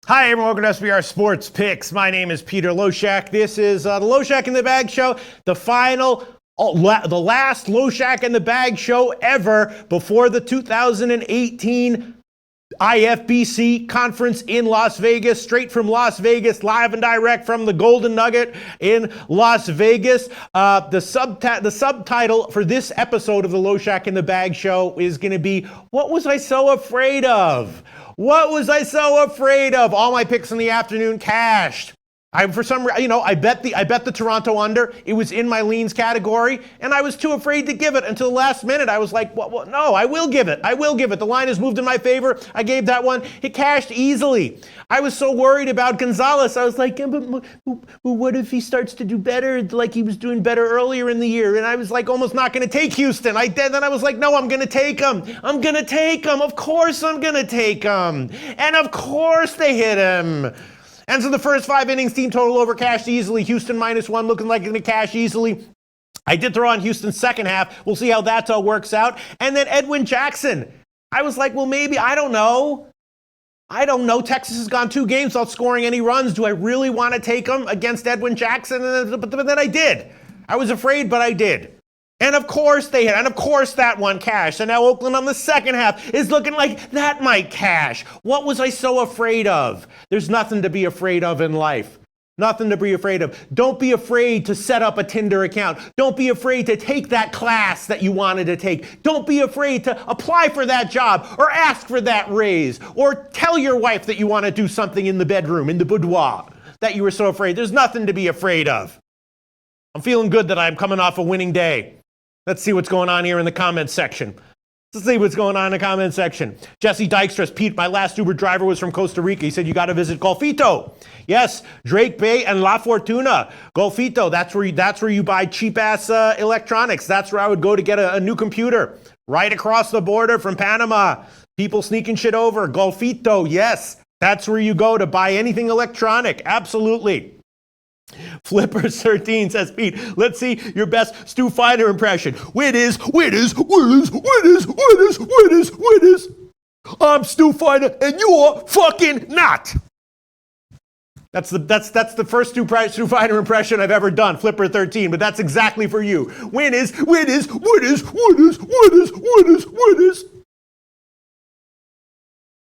Hi, everyone. Welcome to SBR Sports Picks. My name is Peter Loshak. This is the Loshak in the Bag Show, the last Loshak in the Bag show ever before the 2018 IFBC conference in Las Vegas, straight from Las Vegas, live and direct from the Golden Nugget in Las Vegas. The subtitle for this episode of the Loshak in the Bag show is going to be, what was I so afraid of? What was I so afraid of? All my picks in the afternoon cashed. I bet the Toronto under. It was in my leans category, and I was too afraid to give it until the last minute. I was like, well, no, I will give it. I will give it. The line has moved in my favor. I gave that one. It cashed easily. I was so worried about Gonzalez. I was like, yeah, but what if he starts to do better like he was doing better earlier in the year? And I was like almost not going to take Houston. Then I was like, no, I'm going to take him. I'm going to take him. Of course I'm going to take him. And of course they hit him. And so the first 5 innings, team total over cashed easily. Houston -1 looking like it's going to cash easily. I did throw on Houston's second half. We'll see how that all works out. And then Edwin Jackson. I was like, well, maybe, I don't know. Texas has gone 2 games without scoring any runs. Do I really want to take him against Edwin Jackson? But then I did. I was afraid, but I did. And of course they hit. And of course that one cashed. And now Oakland on the second half is looking like that might cash. What was I so afraid of? There's nothing to be afraid of in life. Nothing to be afraid of. Don't be afraid to set up a Tinder account. Don't be afraid to take that class that you wanted to take. Don't be afraid to apply for that job or ask for that raise or tell your wife that you want to do something in the bedroom, in the boudoir, that you were so afraid. There's nothing to be afraid of. I'm feeling good that I'm coming off a winning day. Let's see what's going on here in the comments section. Let's see what's going on in the comments section. Jesse Dykstra, Pete, my last Uber driver was from Costa Rica. He said, you got to visit Golfito. Yes, Drake Bay and La Fortuna. Golfito, that's where you buy cheap-ass electronics. That's where I would go to get a new computer. Right across the border from Panama. People sneaking shit over. Golfito, yes. That's where you go to buy anything electronic. Absolutely. Flipper13 says, Pete, let's see your best Stu Finder impression. Winners. I'm Stu Finder and you're fucking not. That's the first Stu Finder impression I've ever done, Flipper13, but that's exactly for you. Winners.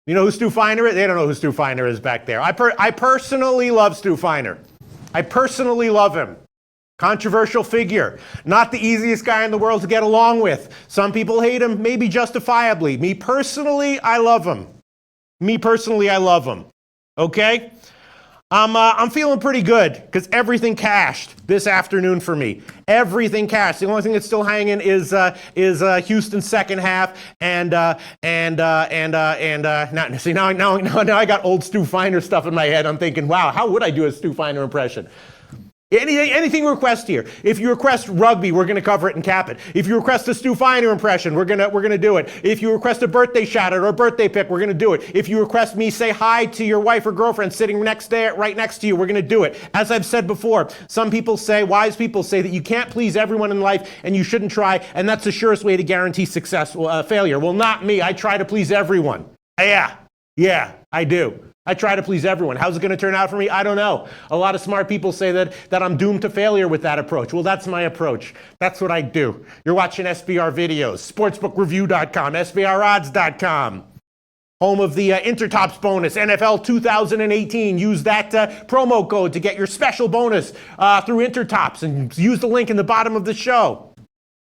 You know who Stu Finder is? They don't know who Stu Finder is back there. I personally love Stu Finder. I personally love him. Controversial figure. Not the easiest guy in the world to get along with. Some people hate him, maybe justifiably. Me personally, I love him. Okay? I'm feeling pretty good because everything cashed this afternoon for me. Everything cashed. The only thing that's still hanging is Houston's second half now I got old Stu Finder stuff in my head. I'm thinking, wow, how would I do a Stu Finder impression? Anything you request here. If you request rugby, we're going to cover it and cap it. If you request a Stu Finder impression, we're gonna do it. If you request a birthday shout out or a birthday pick, we're going to do it. If you request me say hi to your wife or girlfriend sitting right next to you, we're going to do it. As I've said before, wise people say that you can't please everyone in life and you shouldn't try, and that's the surest way to guarantee failure. Well, not me. I try to please everyone. Yeah, I do. I try to please everyone. How's it going to turn out for me? I don't know. A lot of smart people say that I'm doomed to failure with that approach. Well, that's my approach. That's what I do. You're watching SBR videos, sportsbookreview.com, sbrodds.com. Home of the Intertops bonus, NFL 2018. Use that promo code to get your special bonus through Intertops, and use the link in the bottom of the show,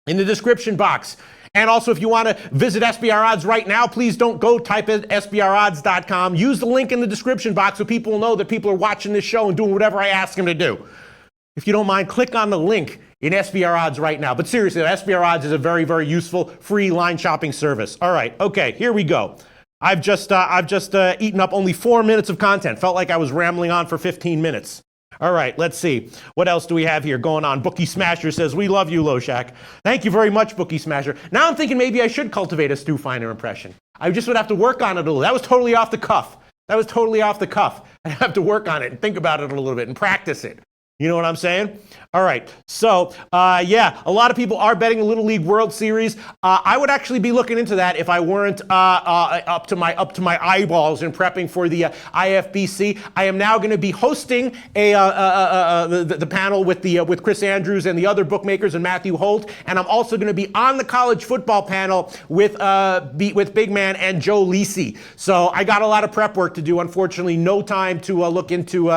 in the description box. And also, if you want to visit SBR Odds right now, please don't go type in sbrodds.com. Use the link in the description box so people will know that people are watching this show and doing whatever I ask them to do. If you don't mind, click on the link in SBR Odds right now. But seriously, SBR Odds is a very, very useful free line shopping service. All right, okay, here we go. I've just eaten up only 4 minutes of content. Felt like I was rambling on for 15 minutes. All right, let's see. What else do we have here going on? Bookie Smasher says, we love you, Loshak. Thank you very much, Bookie Smasher. Now I'm thinking maybe I should cultivate a Stu Finder impression. I just would have to work on it a little. That was totally off the cuff. I'd have to work on it and think about it a little bit and practice it. You know what I'm saying? All right. So, yeah, a lot of people are betting the Little League World Series. I would actually be looking into that if I weren't up to my eyeballs in prepping for the IFBC. I am now going to be hosting the panel with Chris Andrews and the other bookmakers and Matthew Holt, and I'm also going to be on the college football panel with Big Man and Joe Lisi. So I got a lot of prep work to do. Unfortunately, no time to look into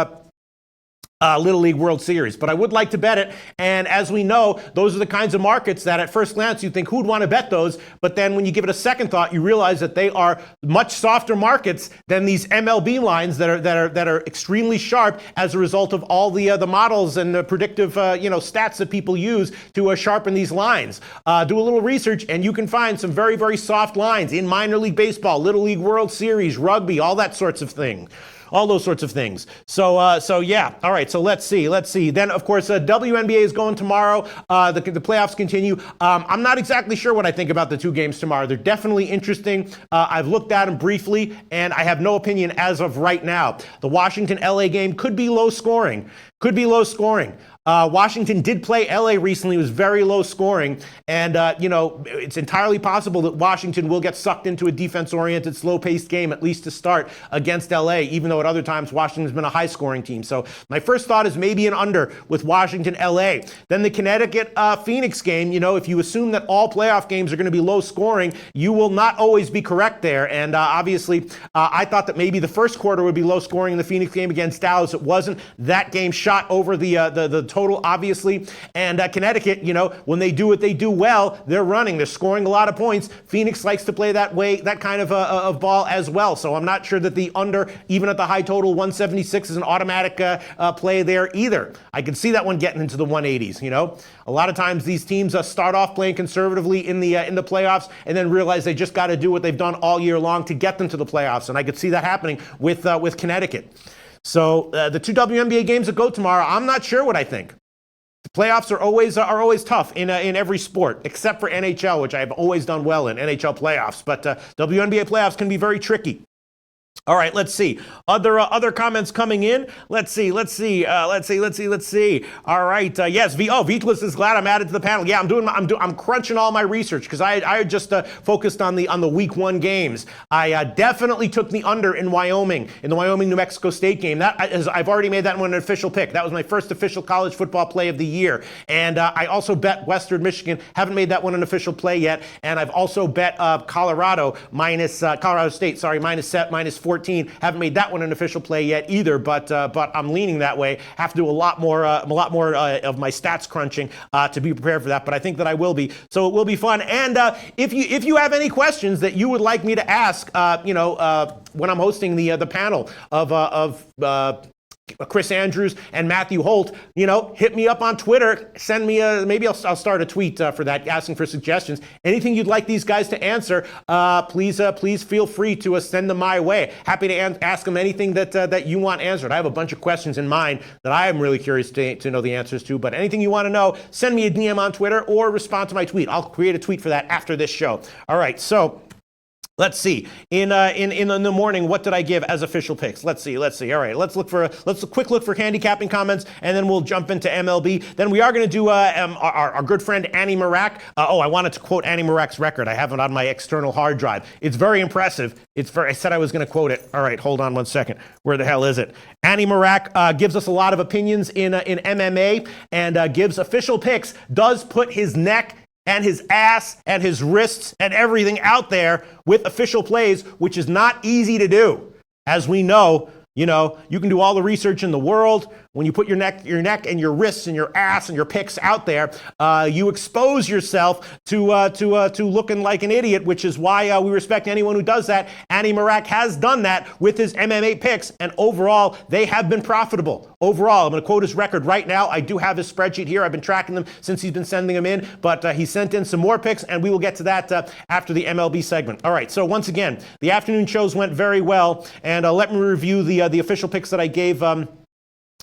Little League World Series, but I would like to bet it. And as we know, those are the kinds of markets that at first glance you think, who'd want to bet those? But then when you give it a second thought, you realize that they are much softer markets than these MLB lines that are extremely sharp as a result of all the models and the predictive stats that people use to sharpen these lines. Do a little research and you can find some very, very soft lines in minor league baseball, Little League World Series, rugby, all that sorts of thing. All those sorts of things. So yeah. All right. So let's see. Then, of course, WNBA is going tomorrow. The playoffs continue. I'm not exactly sure what I think about the two games tomorrow. They're definitely interesting. I've looked at them briefly, and I have no opinion as of right now. The Washington-LA game could be low scoring. Washington did play LA recently. It was very low scoring. And, it's entirely possible that Washington will get sucked into a defense-oriented, slow-paced game, at least to start, against LA, even though at other times Washington's been a high-scoring team. So my first thought is maybe an under with Washington-LA. Then the Connecticut-Phoenix game, if you assume that all playoff games are going to be low-scoring, you will not always be correct there. And obviously, I thought that maybe the first quarter would be low-scoring in the Phoenix game against Dallas. It wasn't. That game shot over the total, obviously. And Connecticut, when they do what they do well, they're running. They're scoring a lot of points. Phoenix likes to play that way, that kind of ball as well. So I'm not sure that the under, even at the high total, 176 is an automatic play there either. I can see that one getting into the 180s. A lot of times these teams start off playing conservatively in the playoffs and then realize they just got to do what they've done all year long to get them to the playoffs. And I could see that happening with Connecticut. So the two WNBA games that go tomorrow, I'm not sure what I think. The playoffs are always tough in every sport, except for NHL, which I have always done well in NHL playoffs. But WNBA playoffs can be very tricky. All right, let's see. Other comments coming in. Let's see. All right. Yes. Vitlis is glad I'm added to the panel. Yeah, I'm crunching all my research because I just focused on the week one games. I definitely took the under in Wyoming, in the Wyoming New Mexico State game. I've already made that one an official pick. That was my first official college football play of the year. And I also bet Western Michigan. Haven't made that one an official play yet. And I've also bet Colorado State. Minus 14. Haven't made that one an official play yet either, but I'm leaning that way. Have to do a lot more of my stats crunching to be prepared for that, but I think that I will be. So it will be fun. And if you have any questions that you would like me to ask, when I'm hosting the panel of Chris Andrews and Matthew Holt, hit me up on Twitter. Send me maybe I'll start a tweet for that, asking for suggestions. Anything you'd like these guys to answer, please feel free to send them my way. Happy to ask them anything that you want answered. I have a bunch of questions in mind that I am really curious to know the answers to. But anything you want to know, send me a DM on Twitter or respond to my tweet. I'll create a tweet for that after this show. All right, so. Let's see. In the morning, what did I give as official picks? Let's see. All right, let's a quick look for handicapping comments, and then we'll jump into MLB. Then we are going to do our good friend Annie Marak. I wanted to quote Annie Marak's record. I have it on my external hard drive. It's very impressive. I said I was going to quote it. All right, hold on one second. Where the hell is it? Annie Marak gives us a lot of opinions in MMA and gives official picks. Does put his neck and his ass and his wrists and everything out there with official plays, which is not easy to do. As we know, you can do all the research in the world. When you put your neck and your wrists and your ass and your picks out there, you expose yourself to looking like an idiot, which is why we respect anyone who does that. Annie Marak has done that with his MMA picks, and overall, they have been profitable. Overall, I'm going to quote his record right now. I do have his spreadsheet here. I've been tracking them since he's been sending them in, but he sent in some more picks, and we will get to that after the MLB segment. All right, so once again, the afternoon shows went very well, and let me review the official picks that I gave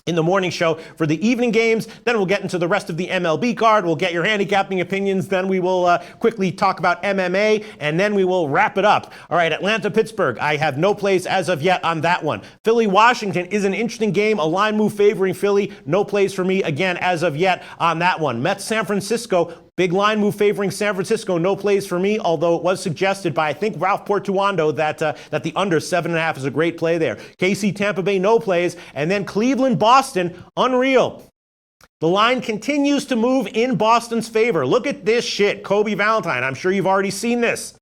in the morning show for the evening games. Then we'll get into the rest of the MLB card. We'll get your handicapping opinions. Then we will quickly talk about MMA, and then we will wrap it up. All right, Atlanta-Pittsburgh. I have no plays as of yet on that one. Philly-Washington is an interesting game. A line move favoring Philly. No plays for me, again, as of yet on that one. Mets-San Francisco. Big line move favoring San Francisco. No plays for me, although it was suggested by, I think, Ralph Portuondo that the under 7.5 is a great play there. KC Tampa Bay, no plays. And then Cleveland Boston, unreal. The line continues to move in Boston's favor. Look at this shit. Kobe Valentine. I'm sure you've already seen this.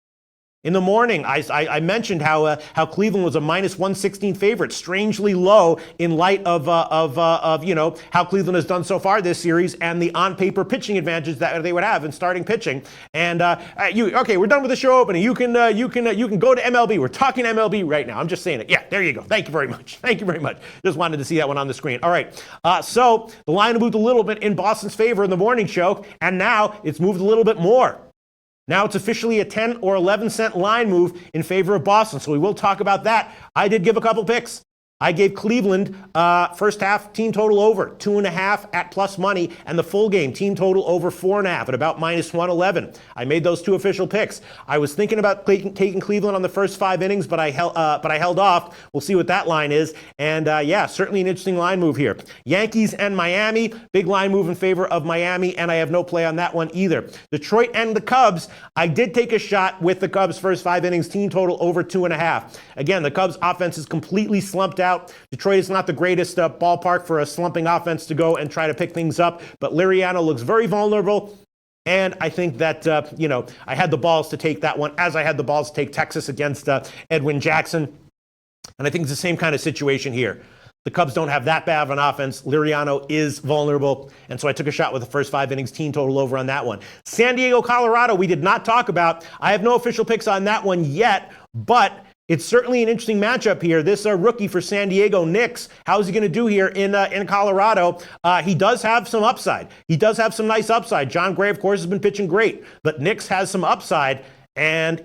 In the morning, I mentioned how Cleveland was a minus 116 favorite, strangely low in light of how Cleveland has done so far this series and the on-paper pitching advantage that they would have in starting pitching. And okay, we're done with the show opening. You can go to MLB. We're talking MLB right now. I'm just saying it. Yeah, there you go. Thank you very much. Thank you very much. Just wanted to see that one on the screen. All right. So the line moved a little bit in Boston's favor in the morning show, and now it's moved a little bit more. Now it's officially a 10 or 11 cent line move in favor of Boston. So we will talk about that. I did give a couple picks. I gave Cleveland first half team total over 2.5 at plus money, and the full game team total over 4.5 at about minus 111. I made those two official picks. I was thinking about taking Cleveland on the first 5 innings, but I held off. We'll see what that line is. And yeah, certainly an interesting line move here. Yankees and Miami, big line move in favor of Miami, and I have no play on that one either. Detroit and the Cubs, I did take a shot with the Cubs first 5 innings team total over 2.5. Again, the Cubs offense is completely slumped out. Detroit is not the greatest ballpark for a slumping offense to go and try to pick things up, but Liriano looks very vulnerable. And I think that, I had the balls to take that one, as I had the balls to take Texas against Edwin Jackson. And I think it's the same kind of situation here. The Cubs don't have that bad of an offense. Liriano is vulnerable. And so I took a shot with the first 5 innings team total over on that one. San Diego, Colorado, we did not talk about. I have no official picks on that one yet, but it's certainly an interesting matchup here. This rookie for San Diego, Nix, how's he going to do here in Colorado? He does have some upside. He does have some nice upside. John Gray, of course, has been pitching great, but Nix has some upside. And,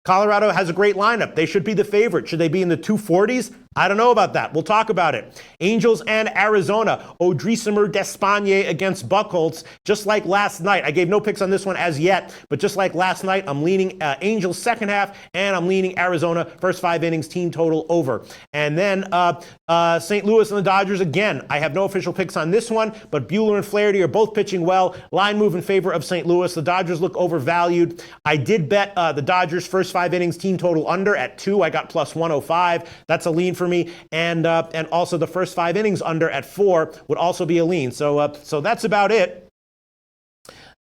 Colorado has a great lineup. They should be the favorite. Should they be in the 240s? I don't know about that. We'll talk about it. Angels and Arizona. Odrisamer Despaigne against Buchholz. Just like last night. I gave no picks on this one as yet, but just like last night, I'm leaning Angels second half, and I'm leaning Arizona first 5 innings team total over. And then St. Louis and the Dodgers again. I have no official picks on this one, but Buehler and Flaherty are both pitching well. Line move in favor of St. Louis. The Dodgers look overvalued. I did bet the Dodgers first 5 innings team total under at 2. I got plus 105. That's a lean for me, and also the first 5 innings under at 4 would also be a lean. So that's about it.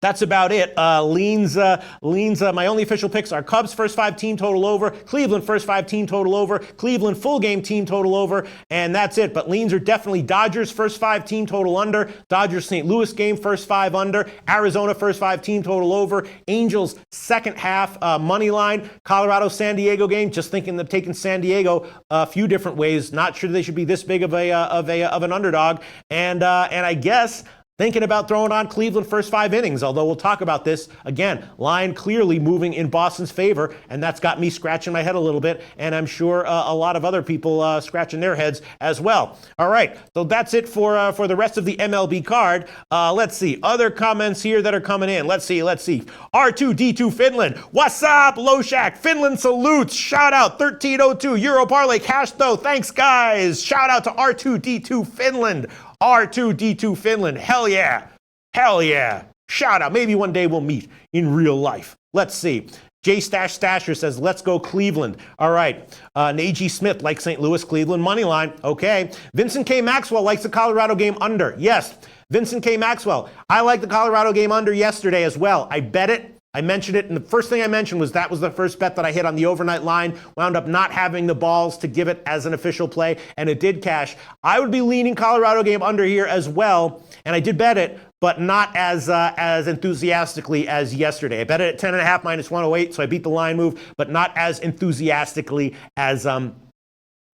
That's about it. Leans. My only official picks are Cubs first 5 team total over, Cleveland first 5 team total over, Cleveland full game team total over, and that's it. But leans are definitely Dodgers first 5 team total under, Dodgers St. Louis game first 5 under, Arizona first 5 team total over, Angels second half money line, Colorado San Diego game. Just thinking of taking San Diego a few different ways. Not sure they should be this big of an underdog, and I guess thinking about throwing on Cleveland first 5 innings, although we'll talk about this. Again, line clearly moving in Boston's favor, and that's got me scratching my head a little bit, and I'm sure a lot of other people scratching their heads as well. All right, so that's it for the rest of the MLB card. Let's see, other comments here that are coming in. Let's see. R2D2 Finland. What's up, Loshak? Finland salutes. Shout out 1302 Euro Parlay Cash though. Thanks, guys. Shout out to R2D2 Finland. R2D2 Finland. Hell yeah. Hell yeah. Shout out. Maybe one day we'll meet in real life. Let's see. J Stasher says, let's go Cleveland. All right. Najee Smith likes St. Louis, Cleveland money line. Okay. Vincent K. Maxwell likes the Colorado game under. Yes. Vincent K. Maxwell. I like the Colorado game under yesterday as well. I bet it. I mentioned it, and the first thing I mentioned was that was the first bet that I hit on the overnight line. Wound up not having the balls to give it as an official play, and it did cash. I would be leaning Colorado game under here as well, and I did bet it, but not as enthusiastically as yesterday. I bet it at 10.5 minus 108, so I beat the line move, but not as enthusiastically as I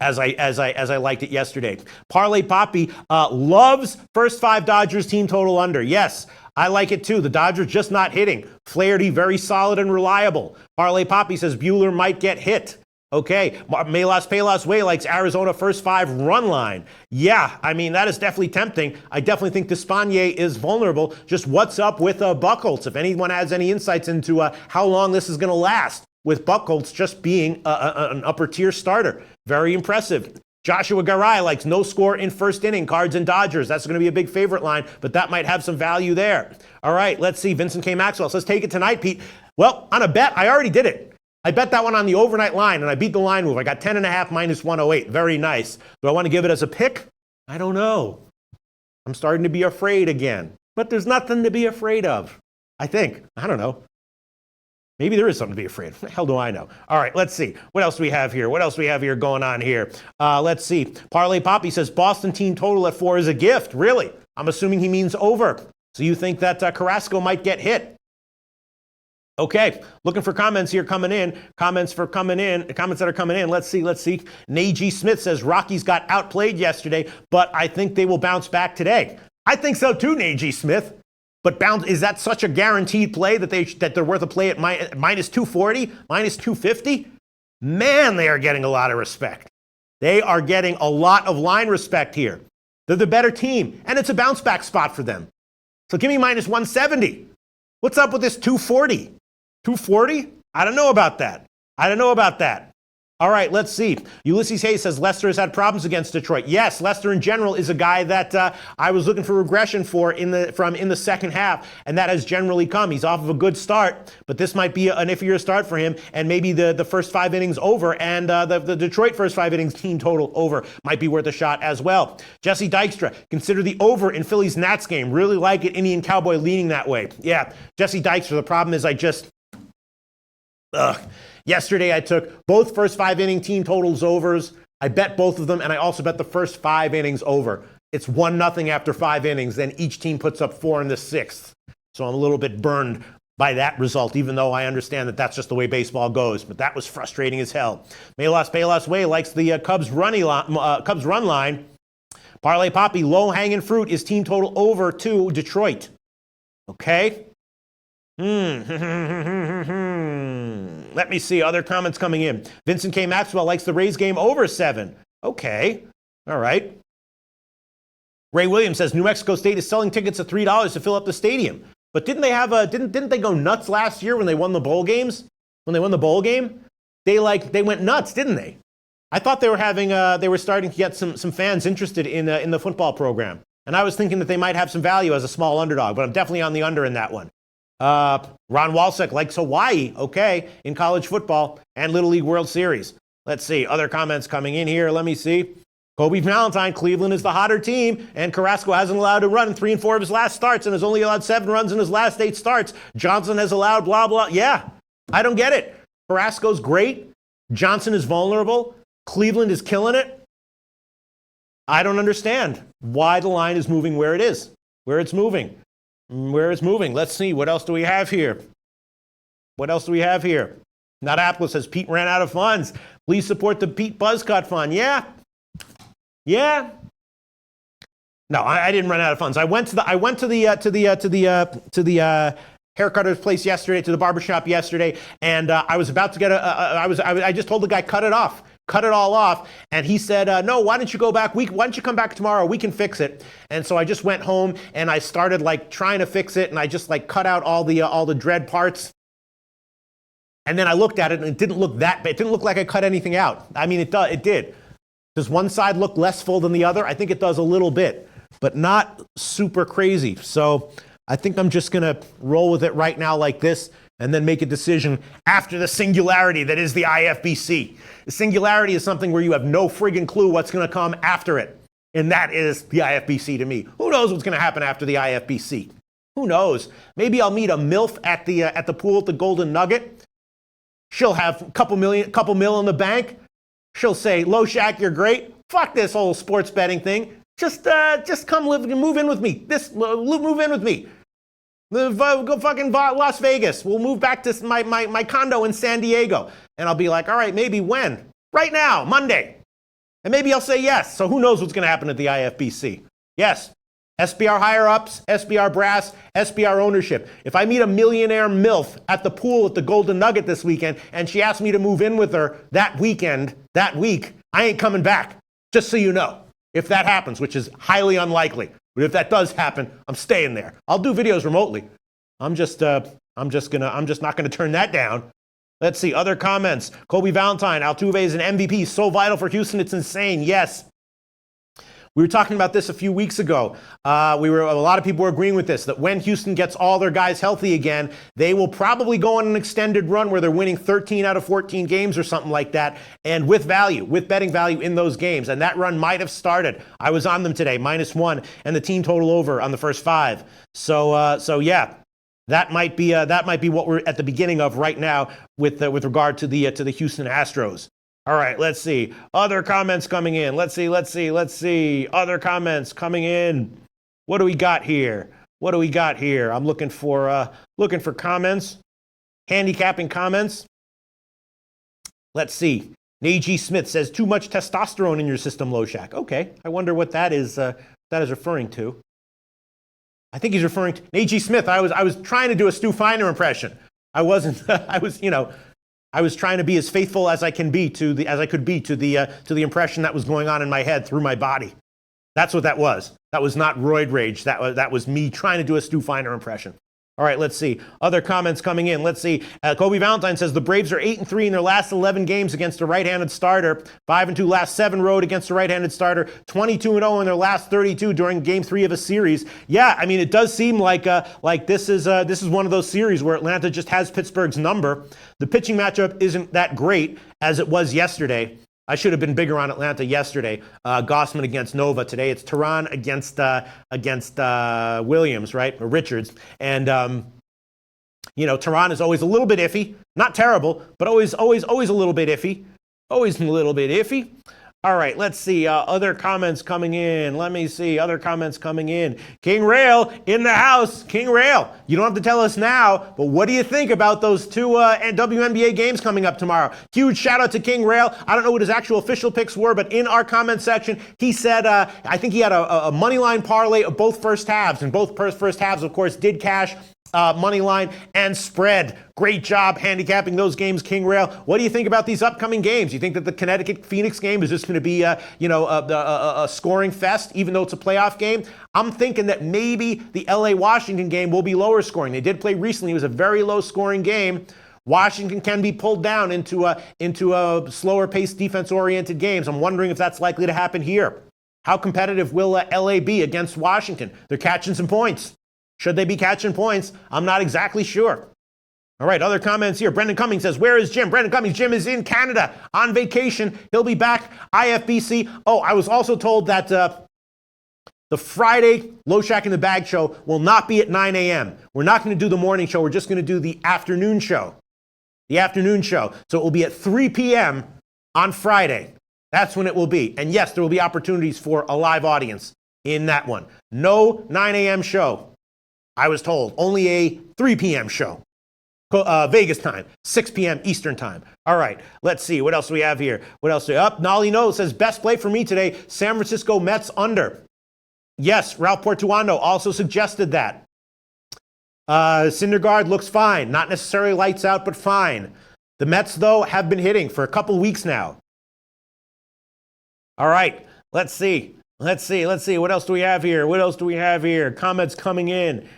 liked it yesterday. Parlay Poppy loves first 5 Dodgers team total under. Yes, I like it too. The Dodgers just not hitting. Flaherty very solid and reliable. Parlay Poppy says Buehler might get hit. Okay, Melas Palas Way likes Arizona first 5 run line. Yeah, I mean, that is definitely tempting. I definitely think Despaigne is vulnerable. Just what's up with Buchholz? If anyone has any insights into how long this is going to last with Buchholz just being an upper tier starter. Very impressive. Joshua Garay likes no score in first inning, Cards and Dodgers. That's going to be a big favorite line, but that might have some value there. All right, let's see. Vincent K. Maxwell says, take it tonight, Pete. Well, on a bet, I already did it. I bet that one on the overnight line, and I beat the line move. I got 10.5 minus 108. Very nice. Do I want to give it as a pick? I don't know. I'm starting to be afraid again. But there's nothing to be afraid of, I think. I don't know. Maybe there is something to be afraid of. What the hell do I know? All right, let's see. What else do we have here? What else do we have here going on here? Let's see. Parlay Poppy says Boston team total at 4 is a gift. Really? I'm assuming he means over. So you think that Carrasco might get hit? Okay, looking for comments here coming in. Comments that are coming in. Let's see. Najee Smith says Rockies got outplayed yesterday, but I think they will bounce back today. I think so too, Najee Smith. But is that such a guaranteed play that they're worth a play at minus 240, minus 250? Man, they are getting a lot of respect. They are getting a lot of line respect here. They're the better team, and it's a bounce back spot for them. So give me minus 170. What's up with this 240? 240? I don't know about that. All right, let's see. Ulysses Hayes says Lester has had problems against Detroit. Yes, Lester in general is a guy that I was looking for regression for in the second half, and that has generally come. He's off of a good start, but this might be an iffier start for him, and maybe the first 5 innings over and the Detroit first 5 innings team total over might be worth a shot as well. Jesse Dykstra, consider the over in Phillies Nats game. Really like it. Indian Cowboy leaning that way. Yeah, Jesse Dykstra. The problem is yesterday I took both first 5 inning team totals overs. I bet both of them, and I also bet the first 5 innings over. It's 1-0 after 5 innings, then each team puts up 4 in the 6th. So I'm a little bit burned by that result, even though I understand that that's just the way baseball goes. But that was frustrating as hell. Melas Palas Way likes the Cubs run line. Parlay Poppy, low-hanging fruit is team total over to Detroit. Okay. Let me see. Other comments coming in. Vincent K. Maxwell likes the Rays game over 7. Okay. All right. Ray Williams says New Mexico State is selling tickets at $3 to fill up the stadium. But didn't they have didn't they go nuts last year when they won the bowl games? When they won the bowl game? They went nuts, didn't they? I thought they were starting to get some fans interested in the football program. And I was thinking that they might have some value as a small underdog, but I'm definitely on the under in that one. Ron Walsek likes Hawaii, okay, in college football and Little League World Series. Let's see. Other comments coming in here. Let me see. Kobe Valentine, Cleveland is the hotter team, and Carrasco hasn't allowed to run in 3 and 4 of his last starts and has only allowed 7 runs in his last 8 starts. Johnson has allowed blah, blah. Yeah, I don't get it. Carrasco's great. Johnson is vulnerable. Cleveland is killing it. I don't understand why the line is moving where it is, where it's moving. Let's see. What else do we have here? Not Apple says Pete ran out of funds. Please support the Pete Buzzcut Fund. Yeah. No, I didn't run out of funds. I went to the haircutter's place yesterday, to the barbershop yesterday, and I was about to get I just told the guy cut it all off, and he said, no, why don't you go back? Why don't you come back tomorrow? We can fix it. And so I just went home and I started trying to fix it, and I just cut out all the dread parts. And then I looked at it, and it didn't look that bad. It didn't look like I cut anything out. I mean, it did. Does one side look less full than the other? I think it does a little bit, but not super crazy. So I think I'm just going to roll with it right now like this, and then make a decision after the singularity that is the IFBC. The singularity is something where you have no friggin' clue what's going to come after it. And that is the IFBC to me. Who knows what's going to happen after the IFBC? Who knows? Maybe I'll meet a MILF at the pool at the Golden Nugget. She'll have a couple mil in the bank. She'll say, Loshak, you're great. Fuck this whole sports betting thing. Just come move in with me. Move in with me. Go fucking Las Vegas. We'll move back to my condo in San Diego. And I'll be like, all right, maybe when? Right now, Monday. And maybe I'll say yes. So who knows what's going to happen at the IFBC? Yes, SBR higher-ups, SBR brass, SBR ownership. If I meet a millionaire MILF at the pool at the Golden Nugget this weekend and she asks me to move in with her that weekend, that week, I ain't coming back, just so you know. If that happens, which is highly unlikely. But if that does happen, I'm staying there. I'll do videos remotely. I'm just not gonna turn that down. Let's see, other comments. Kobe Valentine, Altuve is an MVP, so vital for Houston, it's insane. Yes. We were talking about this a few weeks ago. A lot of people were agreeing with this, that when Houston gets all their guys healthy again, they will probably go on an extended run where they're winning 13 out of 14 games or something like that, and with value, with betting value in those games. And that run might have started. I was on them today, -1, and the team total over on the first 5. So yeah. That might be what we're at the beginning of right now with regard to the Houston Astros. All right, let's see. Other comments coming in. Let's see. Other comments coming in. What do we got here? I'm looking for comments. Handicapping comments. Let's see. Najee Smith says too much testosterone in your system, Loshak. Okay, I wonder what that is referring to. I think he's referring to Najee Smith. I was trying to do a Stu Feiner impression. I wasn't. I was trying to be as faithful as I could be to the impression that was going on in my head through my body. That's what that was. That was not roid rage. That was me trying to do a Stu Feiner impression. All right, let's see. Other comments coming in. Let's see. Kobe Valentine says the Braves are 8-3 in their last 11 games against a right-handed starter. 5-2 last 7 road against a right-handed starter. 22-0 in their last 32 during Game 3 of a series. Yeah, I mean, it does seem like this is one of those series where Atlanta just has Pittsburgh's number. The pitching matchup isn't that great as it was yesterday. I should have been bigger on Atlanta yesterday. Gossman against Nova. Today it's Tehran against Williams, right? Or Richards. And, Tehran is always a little bit iffy. Not terrible, but always a little bit iffy. Always a little bit iffy. All right, let's see. Other comments coming in. Let me see. Other comments coming in. King Rail in the house. King Rail. You don't have to tell us now, but what do you think about those 2 WNBA games coming up tomorrow? Huge shout out to King Rail. I don't know what his actual official picks were, but in our comment section, he said, I think he had a money line parlay of both first halves, and both first halves, of course, did cash. Money line and spread. Great job handicapping those games, King Rail. What do you think about these upcoming games? You think that the Connecticut-Phoenix game is just going to be a scoring fest, even though it's a playoff game? I'm thinking that maybe the LA-Washington game will be lower scoring. They did play recently. It was a very low-scoring game. Washington can be pulled down into a slower-paced, defense-oriented games. I'm wondering if that's likely to happen here. How competitive will LA be against Washington? They're catching some points. Should they be catching points? I'm not exactly sure. All right, other comments here. Brendan Cummings says, where is Jim? Brendan Cummings, Jim is in Canada on vacation. He'll be back. IFBC. Oh, I was also told that the Friday Loshak in the Bag show will not be at 9 a.m. We're not going to do the morning show. We're just going to do the afternoon show. The afternoon show. So it will be at 3 p.m. on Friday. That's when it will be. And yes, there will be opportunities for a live audience in that one. No 9 a.m. show. I was told only a 3 p.m. show. Vegas time, 6 p.m. Eastern time. All right, let's see. What else do we have here? Nolly No says, best play for me today, San Francisco Mets under. Yes, Ralph Portuano also suggested that. Syndergaard looks fine. Not necessarily lights out, but fine. The Mets, though, have been hitting for a couple weeks now. All right, let's see. What else do we have here? Comments coming in.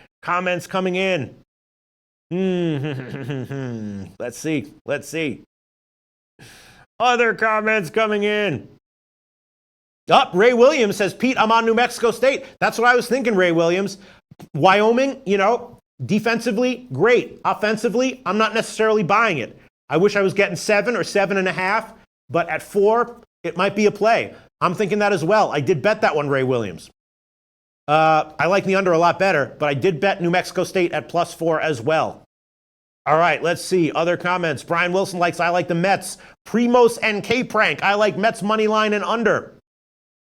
Let's see. Other comments coming in. Ray Williams says, Pete, I'm on New Mexico State. That's what I was thinking, Ray Williams. Wyoming, defensively, great. Offensively, I'm not necessarily buying it. I wish I was getting 7 or 7.5, but at 4, it might be a play. I'm thinking that as well. I did bet that one, Ray Williams. I like the under a lot better, but I did bet New Mexico State at +4 as well. All right, let's see. Other comments. Brian Wilson likes, I like the Mets. Primos and K-Prank. I like Mets money line and under.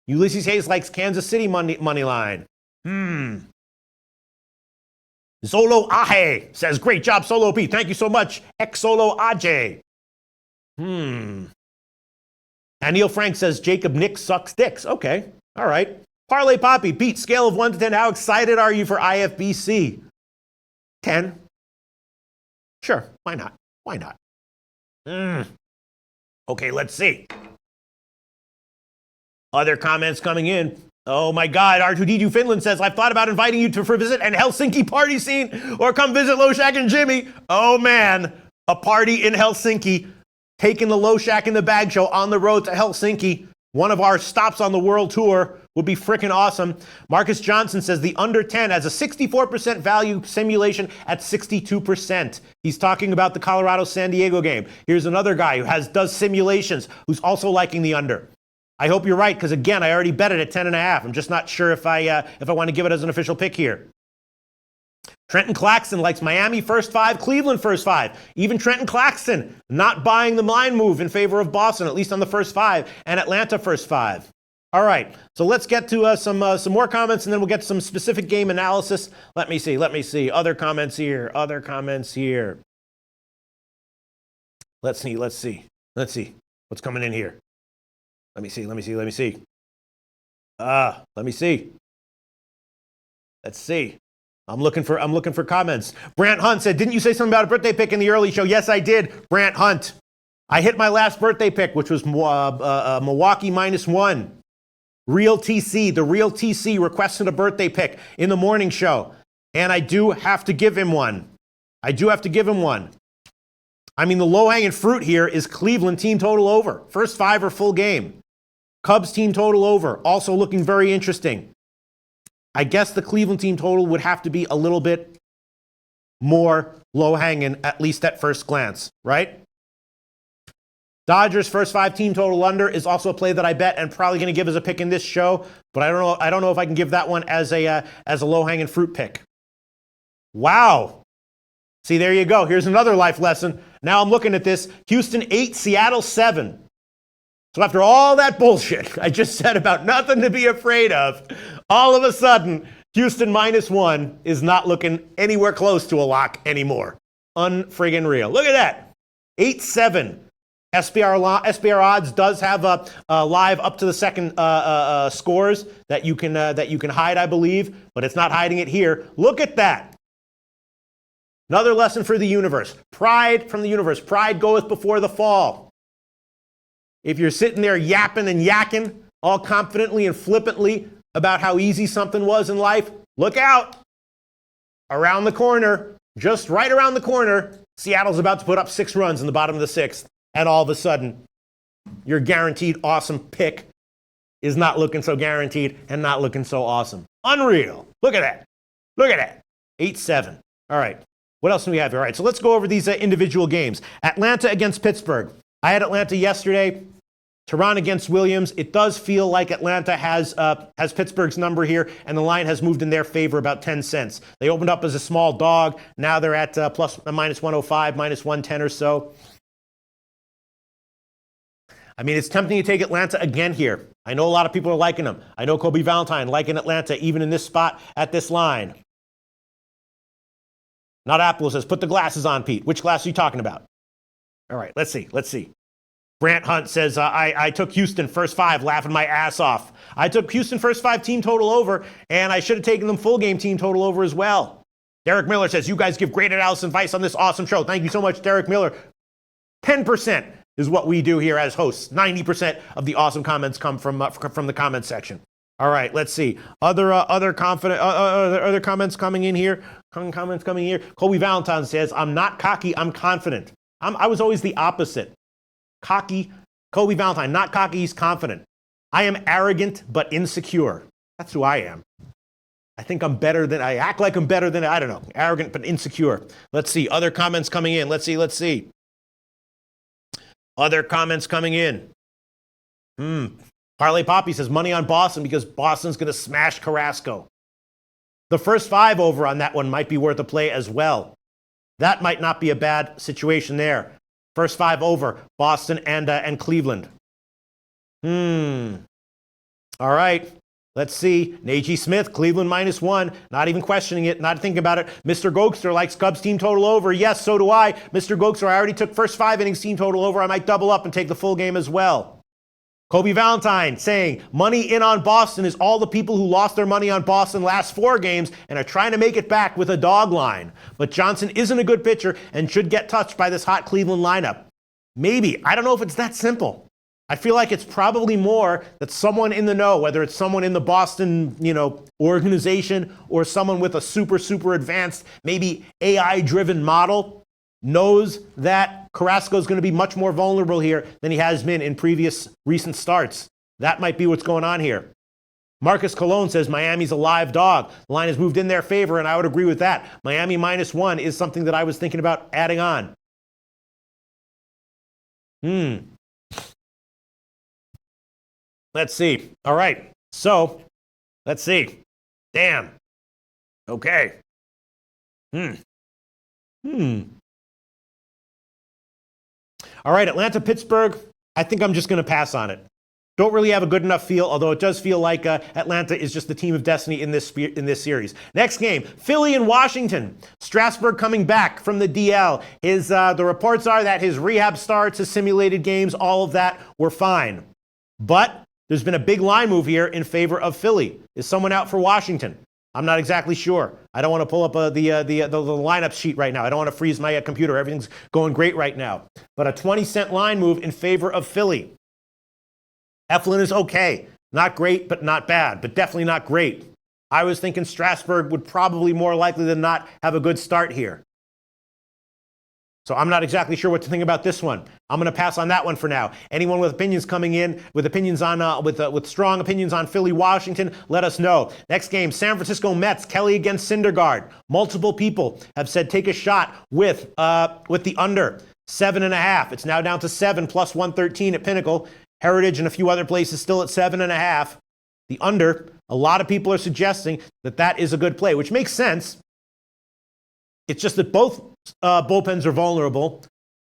Ulysses Hayes likes Kansas City money line. Zolo Aje says, great job, Solo P. Thank you so much. X-Solo Aje. And Neil Frank says, Jacob Nick sucks dicks. Okay, all right. Parlay Poppy, Pete, scale of 1 to 10, how excited are you for IFBC? 10. Sure, why not? Why not? Okay, let's see. Other comments coming in. Oh my God, R2D2 Finland says, I've thought about inviting you for a visit and Helsinki party scene or come visit Loshak and Jimmy. Oh man, a party in Helsinki, taking the Loshak in the Bag Show on the road to Helsinki. One of our stops on the world tour would be freaking awesome. Marcus Johnson says the under 10 has a 64% value simulation at 62%. He's talking about the Colorado-San Diego game. Here's another guy who does simulations who's also liking the under. I hope you're right, because again, I already bet it at 10.5. I'm just not sure if I want to give it as an official pick here. Trenton Claxton likes Miami first 5, Cleveland first 5. Even Trenton Claxton not buying the line move in favor of Boston, at least on the first 5, and Atlanta first 5. All right, so let's get to some more comments, and then we'll get to some specific game analysis. Let me see. Other comments here. Let's see. What's coming in here? Let me see. Let's see. I'm looking for comments. Brant Hunt said, didn't you say something about a birthday pick in the early show? Yes, I did, Brant Hunt. I hit my last birthday pick, which was Milwaukee -1. Real TC, the Real TC requested a birthday pick in the morning show. And I do have to give him one. I mean, the low-hanging fruit here is Cleveland team total over. First 5 are full game. Cubs team total over, also looking very interesting. I guess the Cleveland team total would have to be a little bit more low-hanging, at least at first glance, right? Dodgers first 5 team total under is also a play that I bet and probably going to give as a pick in this show, but I don't know if I can give that one as a low-hanging fruit pick. Wow. See, there you go. Here's another life lesson. Now I'm looking at this. Houston 8, Seattle 7. So after all that bullshit I just said about nothing to be afraid of, all of a sudden, Houston -1 is not looking anywhere close to a lock anymore. Unfriggin' real. Look at that. 8-7. SBR odds does have a live up to the second scores that you can hide, I believe, but it's not hiding it here. Look at that. Another lesson for the universe. Pride from the universe. Pride goeth before the fall. If you're sitting there yapping and yakking all confidently and flippantly about how easy something was in life, look out. Around the corner, just right around the corner, Seattle's about to put up 6 runs in the bottom of the 6th. And all of a sudden, your guaranteed awesome pick is not looking so guaranteed and not looking so awesome. Unreal. Look at that. 8-7. All right. What else do we have here? All right, so let's go over these individual games. Atlanta against Pittsburgh. I had Atlanta yesterday. Tehran against Williams. It does feel like Atlanta has Pittsburgh's number here, and the line has moved in their favor about 10 cents. They opened up as a small dog. Now they're at -105, -110 or so. I mean, it's tempting to take Atlanta again here. I know a lot of people are liking them. I know Kobe Valentine liking Atlanta even in this spot at this line. Not Apple says, put the glasses on, Pete. Which glass are you talking about? All right, let's see. Brant Hunt says, I took Houston first 5, laughing my ass off. I took Houston first 5 team total over, and I should have taken them full game team total over as well. Derek Miller says, you guys give great analysis and advice on this awesome show. Thank you so much, Derek Miller. 10% is what we do here as hosts. 90% of the awesome comments come from the comment section. All right, let's see. Other comments coming in here. Kobe Valentine says, I'm not cocky, I'm confident. I was always the opposite. Cocky. Kobe Valentine, not cocky, he's confident. I am arrogant but insecure. That's who I am. I act like I'm better than, I don't know, arrogant but insecure. Let's see. Other comments coming in. Let's see. Other comments coming in. Parlay Poppy says money on Boston because Boston's going to smash Carrasco. The first 5 over on that one might be worth a play as well. That might not be a bad situation there. First 5 over, Boston and Cleveland. All right. Let's see. Najee Smith, Cleveland -1. Not even questioning it, not thinking about it. Mr. Gokster likes Cubs team total over. Yes, so do I. Mr. Gokster, I already took first 5 innings team total over. I might double up and take the full game as well. Kobe Valentine saying money in on Boston is all the people who lost their money on Boston last 4 games and are trying to make it back with a dog line. But Johnson isn't a good pitcher and should get touched by this hot Cleveland lineup. Maybe. I don't know if it's that simple. I feel like it's probably more that someone in the know, whether it's someone in the Boston, organization or someone with a super advanced, maybe AI-driven model, knows that Carrasco is going to be much more vulnerable here than he has been in previous recent starts. That might be what's going on here. Marcus Colon says Miami's a live dog. The line has moved in their favor, and I would agree with that. Miami -1 is something that I was thinking about adding on. Let's see. All right. So, let's see. Damn. Okay. All right, Atlanta-Pittsburgh. I think I'm just going to pass on it. Don't really have a good enough feel, although it does feel like Atlanta is just the team of destiny in this series. Next game, Philly and Washington. Strasburg coming back from the DL. The reports are that his rehab starts, his simulated games, all of that were fine. But there's been a big line move here in favor of Philly. Is someone out for Washington? I'm not exactly sure. I don't want to pull up the lineup sheet right now. I don't want to freeze my computer. Everything's going great right now. But a 20-cent line move in favor of Philly. Eflin is okay. Not great, but not bad. But definitely not great. I was thinking Strasburg would probably more likely than not have a good start here. So I'm not exactly sure what to think about this one. I'm going to pass on that one for now. Anyone with opinions coming in, with opinions on, with strong opinions on Philly, Washington, let us know. Next game, San Francisco Mets, Kelly against Syndergaard. Multiple people have said take a shot with the under 7.5. It's now down to 7 plus 113 at Pinnacle. Heritage and a few other places still at 7.5. The under, a lot of people are suggesting that is a good play, which makes sense. It's just that both bullpens are vulnerable.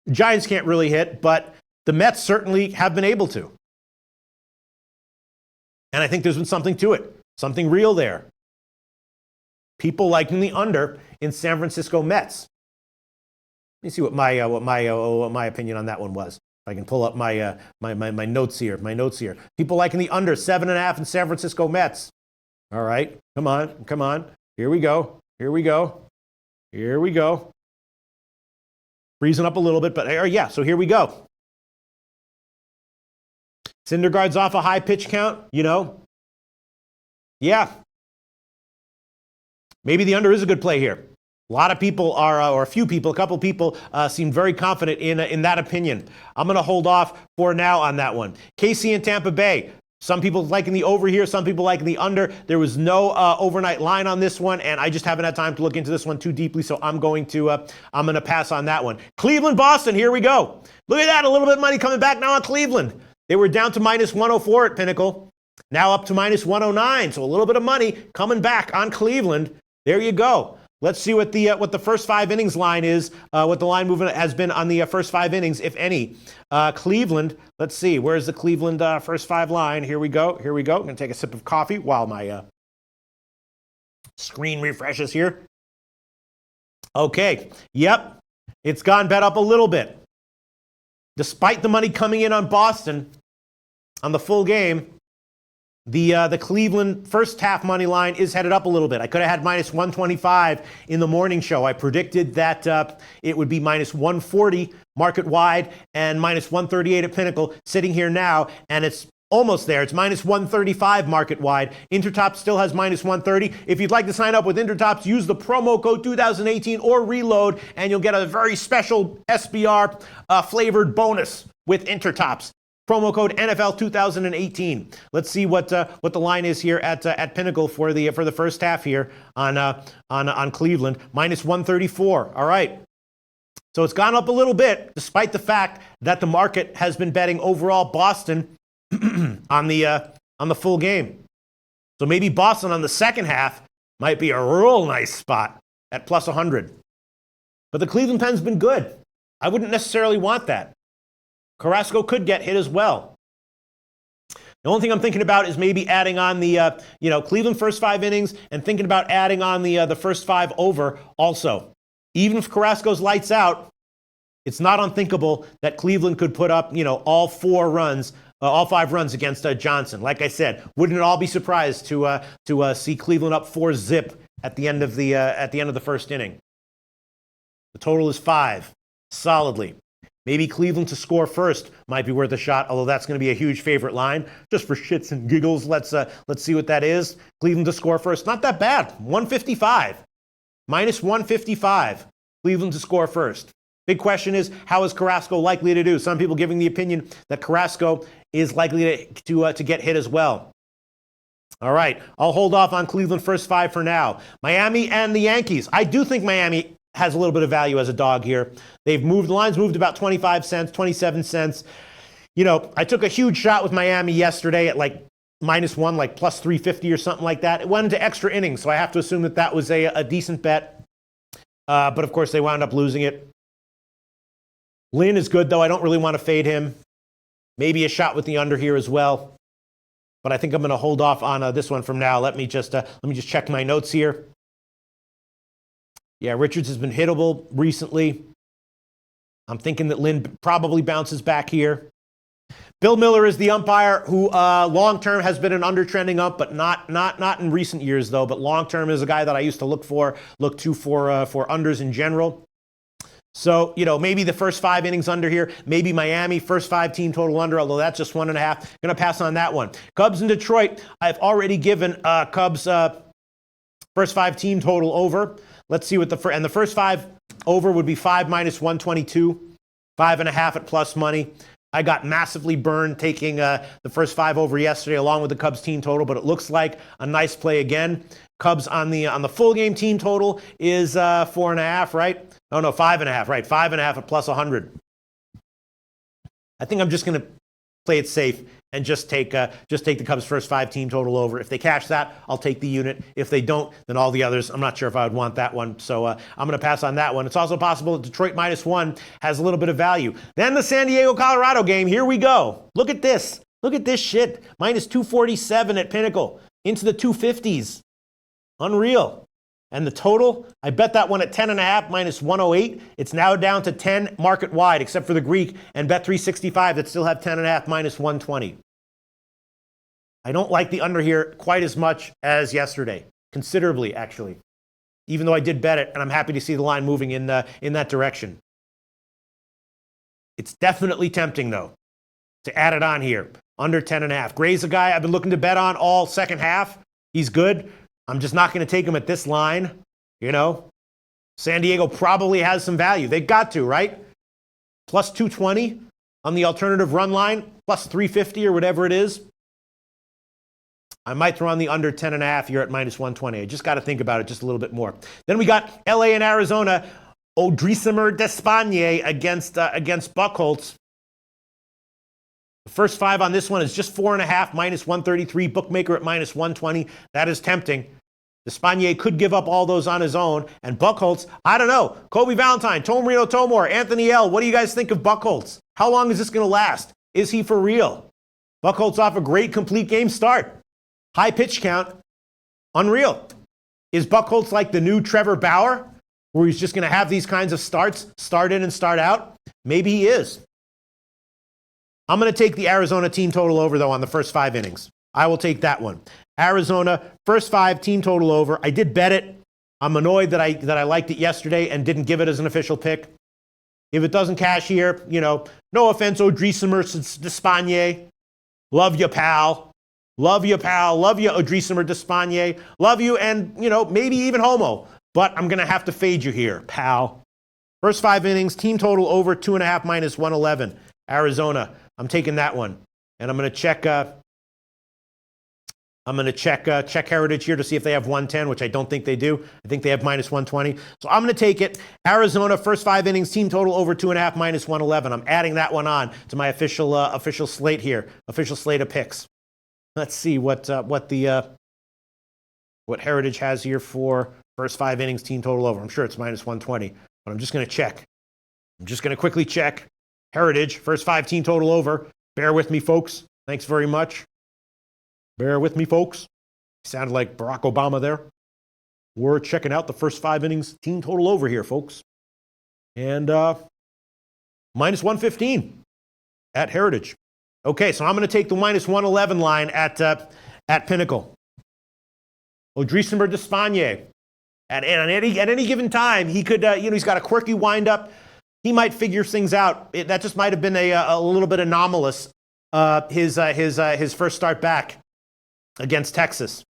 The Giants can't really hit, but the Mets certainly have been able to. And I think there's been something to it, something real there. People liking the under in San Francisco Mets. Let me see what my opinion on that one was. I can pull up my notes here. People liking the under 7.5 in San Francisco Mets. All right, come on. Here we go. Freezing up a little bit, but so here we go. Syndergaard's off a high pitch count, Yeah. Maybe the under is a good play here. A lot of people are, or a couple people seem very confident in that opinion. I'm going to hold off for now on that one. KC and Tampa Bay. Some people liking the over here, some people liking the under. There was no overnight line on this one, and I just haven't had time to look into this one too deeply, so I'm going to pass on that one. Cleveland, Boston, here we go. Look at that, a little bit of money coming back now on Cleveland. They were down to -104 at Pinnacle, now up to -109, so a little bit of money coming back on Cleveland. There you go. Let's see what the first 5 innings line is, what the line movement has been on the first 5 innings, if any. Cleveland, let's see, where's the Cleveland first 5 line? Here we go. I'm going to take a sip of coffee while my screen refreshes here. Okay, yep, it's gone bet up a little bit. Despite the money coming in on Boston on the full game, the Cleveland first half money line is headed up a little bit. I could have had -125 in the morning show. I predicted that it would be -140 market wide and -138 at Pinnacle. Sitting here now, and it's almost there. It's -135 market wide. Intertop still has -130. If you'd like to sign up with Intertops, use the promo code 2018 or reload, and you'll get a very special SBR flavored bonus with Intertops. Promo code NFL 2018. Let's see what the line is here at Pinnacle for the first half here on Cleveland. -134. All right. So it's gone up a little bit, despite the fact that the market has been betting overall Boston on the full game. So maybe Boston on the second half might be a real nice spot at +100. But the Cleveland pen's been good. I wouldn't necessarily want that. Carrasco could get hit as well. The only thing I'm thinking about is maybe adding on the Cleveland first 5 innings and thinking about adding on the first 5 over also. Even if Carrasco's lights out, it's not unthinkable that Cleveland could put up all 4 runs all 5 runs against Johnson. Like I said, wouldn't it all be surprised to see Cleveland up 4-zip at the end of the first inning? The total is 5, solidly. Maybe Cleveland to score first might be worth a shot, although that's going to be a huge favorite line. Just for shits and giggles, let's see what that is. Cleveland to score first, not that bad. 155, minus 155. Cleveland to score first. Big question is, how is Carrasco likely to do? Some people giving the opinion that Carrasco is likely to get hit as well. All right, I'll hold off on Cleveland first 5 for now. Miami and the Yankees. I do think Miami has a little bit of value as a dog here. The line's moved about 25 cents, 27 cents. You know, I took a huge shot with Miami yesterday at like -1, like plus 350 or something like that. It went into extra innings, so I have to assume that was a decent bet. But of course, they wound up losing it. Lynn is good, though. I don't really want to fade him. Maybe a shot with the under here as well. But I think I'm going to hold off on this one from now. Let me just check my notes here. Yeah, Richards has been hittable recently. I'm thinking that Lynn probably bounces back here. Bill Miller is the umpire who long-term has been an under-trending ump, but not in recent years, though. But long-term is a guy that I used to look to for unders in general. So, you know, maybe the first 5 innings under here. Maybe Miami, first 5 team total under, although that's just 1.5. Going to pass on that one. Cubs and Detroit, I've already given Cubs first 5 team total over. Let's see what the first 5 over would be 5 minus 122, 5.5 at plus money. I got massively burned taking the first 5 over yesterday along with the Cubs team total, but it looks like a nice play again. Cubs on the full game team total is 4.5, right? Oh no, 5.5, right? 5.5 at plus 100. I think I'm just going to play it safe and just take the Cubs first 5 team total over. If they cash that, I'll take the unit. If they don't, then all the others. I'm not sure if I would want that one, so I'm going to pass on that one. It's also possible that Detroit -1 has a little bit of value. Then the San Diego Colorado game. Here we go. Look at this. Look at this shit. -247 at Pinnacle into the 250s. Unreal. And the total, I bet that one at 10.5 -108. It's now down to 10 market wide, except for the Greek and Bet365 that still have 10.5 -120. I don't like the under here quite as much as yesterday, considerably actually. Even though I did bet it, and I'm happy to see the line moving in that direction. It's definitely tempting though to add it on here, under 10.5. Gray's a guy I've been looking to bet on all second half. He's good. I'm just not going to take him at this line, you know. San Diego probably has some value. They got to, right? Plus 220 on the alternative run line, plus 350 or whatever it is. I might throw on the under 10.5 here at -120. I just got to think about it just a little bit more. Then we got LA and Arizona. Odrisamer Despaigne against Buchholz. The first 5 on this one is just 4.5 -133. Bookmaker at -120. That is tempting. Despaigne could give up all those on his own. And Buchholz, I don't know. Kobe Valentine, Tomarino Tomor, Anthony L. What do you guys think of Buchholz? How long is this going to last? Is he for real? Buchholz off a great complete game start. High pitch count. Unreal. Is Buchholz like the new Trevor Bauer, where he's just going to have these kinds of starts, start in and start out? Maybe he is. I'm going to take the Arizona team total over, though, on the first 5 innings. I will take that one. Arizona, first 5, team total over. I did bet it. I'm annoyed that I liked it yesterday and didn't give it as an official pick. If it doesn't cash here, you know, no offense, Odrisamer Despaigne. Love you, pal. Love you, pal. Love you, Odrisamer Despaigne. Love you, and, you know, maybe even homo. But I'm going to have to fade you here, pal. First 5 innings, team total over 2.5 -111. Arizona. I'm taking that one. And I'm going to check check Heritage here to see if they have 110, which I don't think they do. I think they have -120. So I'm going to take it. Arizona, first 5 innings, team total over 2.5 -111. I'm adding that one on to my official slate here, official slate of picks. Let's see what Heritage has here for first 5 innings, team total over. I'm sure it's -120, but I'm just going to check. I'm just going to quickly check. Heritage, first 5 team total over. Bear with me, folks. Thanks very much. Bear with me, folks. Sounded like Barack Obama there. We're checking out the first 5 innings team total over here, folks. And -115 at Heritage. Okay, so I'm going to take the minus 111 line at Pinnacle. Odrisamer Despaigne. At any given time, he could, he's got a quirky windup. He might figure things out. That just might have been a little bit anomalous, his first start back against Texas.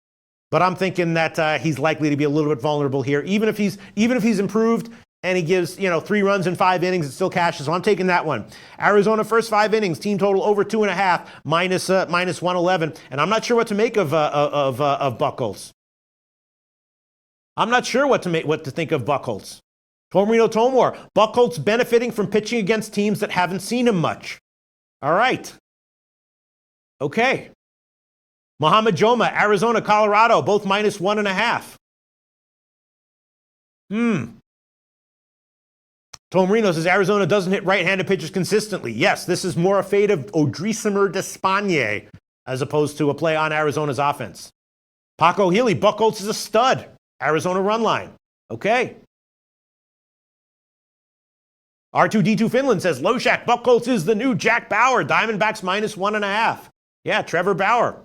But I'm thinking that he's likely to be a little bit vulnerable here. Even if he's improved and he gives 3 runs in 5 innings, it still cashes. So I'm taking that one. Arizona first 5 innings, team total over 2.5, minus 111. And I'm not sure what to make of Buchholz. I'm not sure what to think of Buchholz. Torino Tomor. Buchholz benefiting from pitching against teams that haven't seen him much. All right. Okay. Mohamed Joma, Arizona, Colorado, both minus 1.5. Tom Reno says Arizona doesn't hit right-handed pitchers consistently. Yes, this is more a fate of Odrisamer Despaigne as opposed to a play on Arizona's offense. Paco Healy, Buchholz is a stud. Arizona run line. Okay. R2D2 Finland says Loshak, Buchholz is the new Jack Bauer. Diamondbacks minus 1.5. Yeah, Trevor Bauer.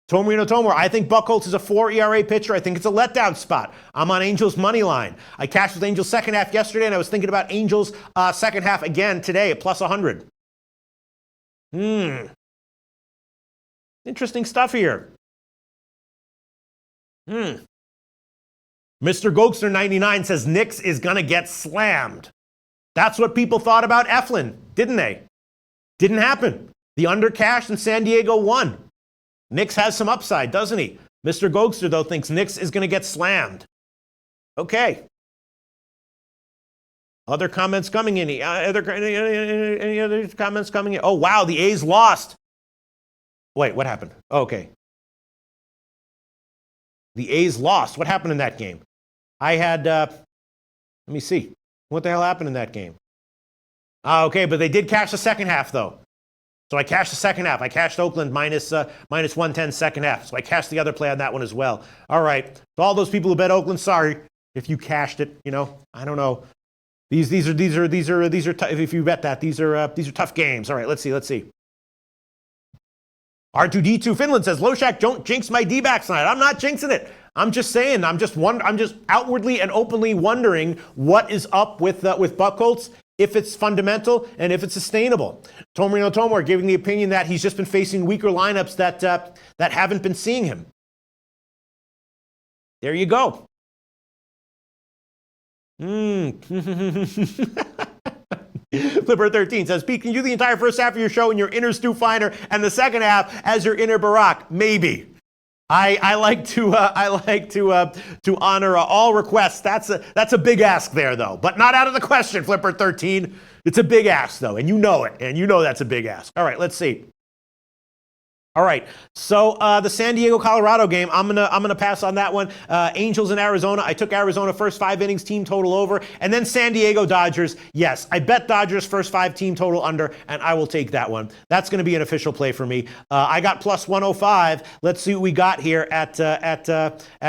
Torino Tomor, I think Buchholz is a 4 ERA pitcher. I think it's a letdown spot. I'm on Angels money line. I cashed with Angels second half yesterday, and I was thinking about Angels second half again today at plus 100. Interesting stuff here. Mr. Gokster 99 says Knicks is going to get slammed. That's what people thought about Eflin, didn't they? Didn't happen. The under cashed and San Diego won. Knicks has some upside, doesn't he? Mr. Gokster, though, thinks Knicks is going to get slammed. Okay. Other comments coming in. Any other comments coming in? Oh, wow, the A's lost. Wait, what happened? Oh, okay. The A's lost. What happened in that game? I had, let me see. What the hell happened in that game? Okay, but they did cash the second half, though. So I cashed the second half. I cashed Oakland minus 110 second half. So I cashed the other play on that one as well. All right. So all those people who bet Oakland, sorry if you cashed it. I don't know. These are if you bet that, these are tough games. All right. Let's see. R2D2 Finland says Loshak, don't jinx my D-backs tonight. I'm not jinxing it. I'm just saying. I'm just outwardly and openly wondering what is up with Buchholz. If it's fundamental and if it's sustainable. Torino Tomor giving the opinion that he's just been facing weaker lineups that haven't been seeing him. There you go. Flipper 13 says, Pete, can you do the entire first half of your show in your inner Stu Feiner and the second half as your inner Barack? Maybe. I like to honor all requests. That's a big ask there, though, but not out of the question. Flipper 13, it's a big ask, though, and you know it, and you know that's a big ask. All right, let's see. All right, so the San Diego Colorado game, I'm gonna pass on that one. Angels in Arizona, I took Arizona first 5 innings team total over, and then San Diego Dodgers. Yes, I bet Dodgers first 5 team total under, and I will take that one. That's going to be an official play for me. I got plus 105. Let's see what we got here at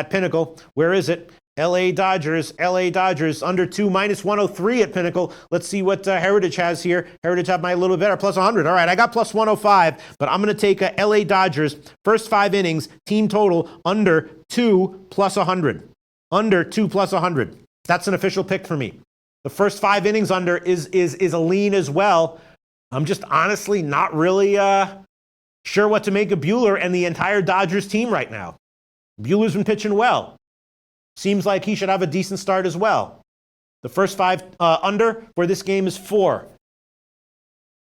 Pinnacle. Where is it? LA Dodgers, under 2, minus 103 at Pinnacle. Let's see what Heritage has here. Heritage have my little bit better, plus 100. All right, I got plus 105, but I'm going to take LA Dodgers, first 5 innings, team total, under 2 plus 100. Under 2 plus 100. That's an official pick for me. The first 5 innings under is a lean as well. I'm just honestly not really sure what to make of Buehler and the entire Dodgers team right now. Buehler's been pitching well. Seems like he should have a decent start as well. The first 5 under for this game is 4.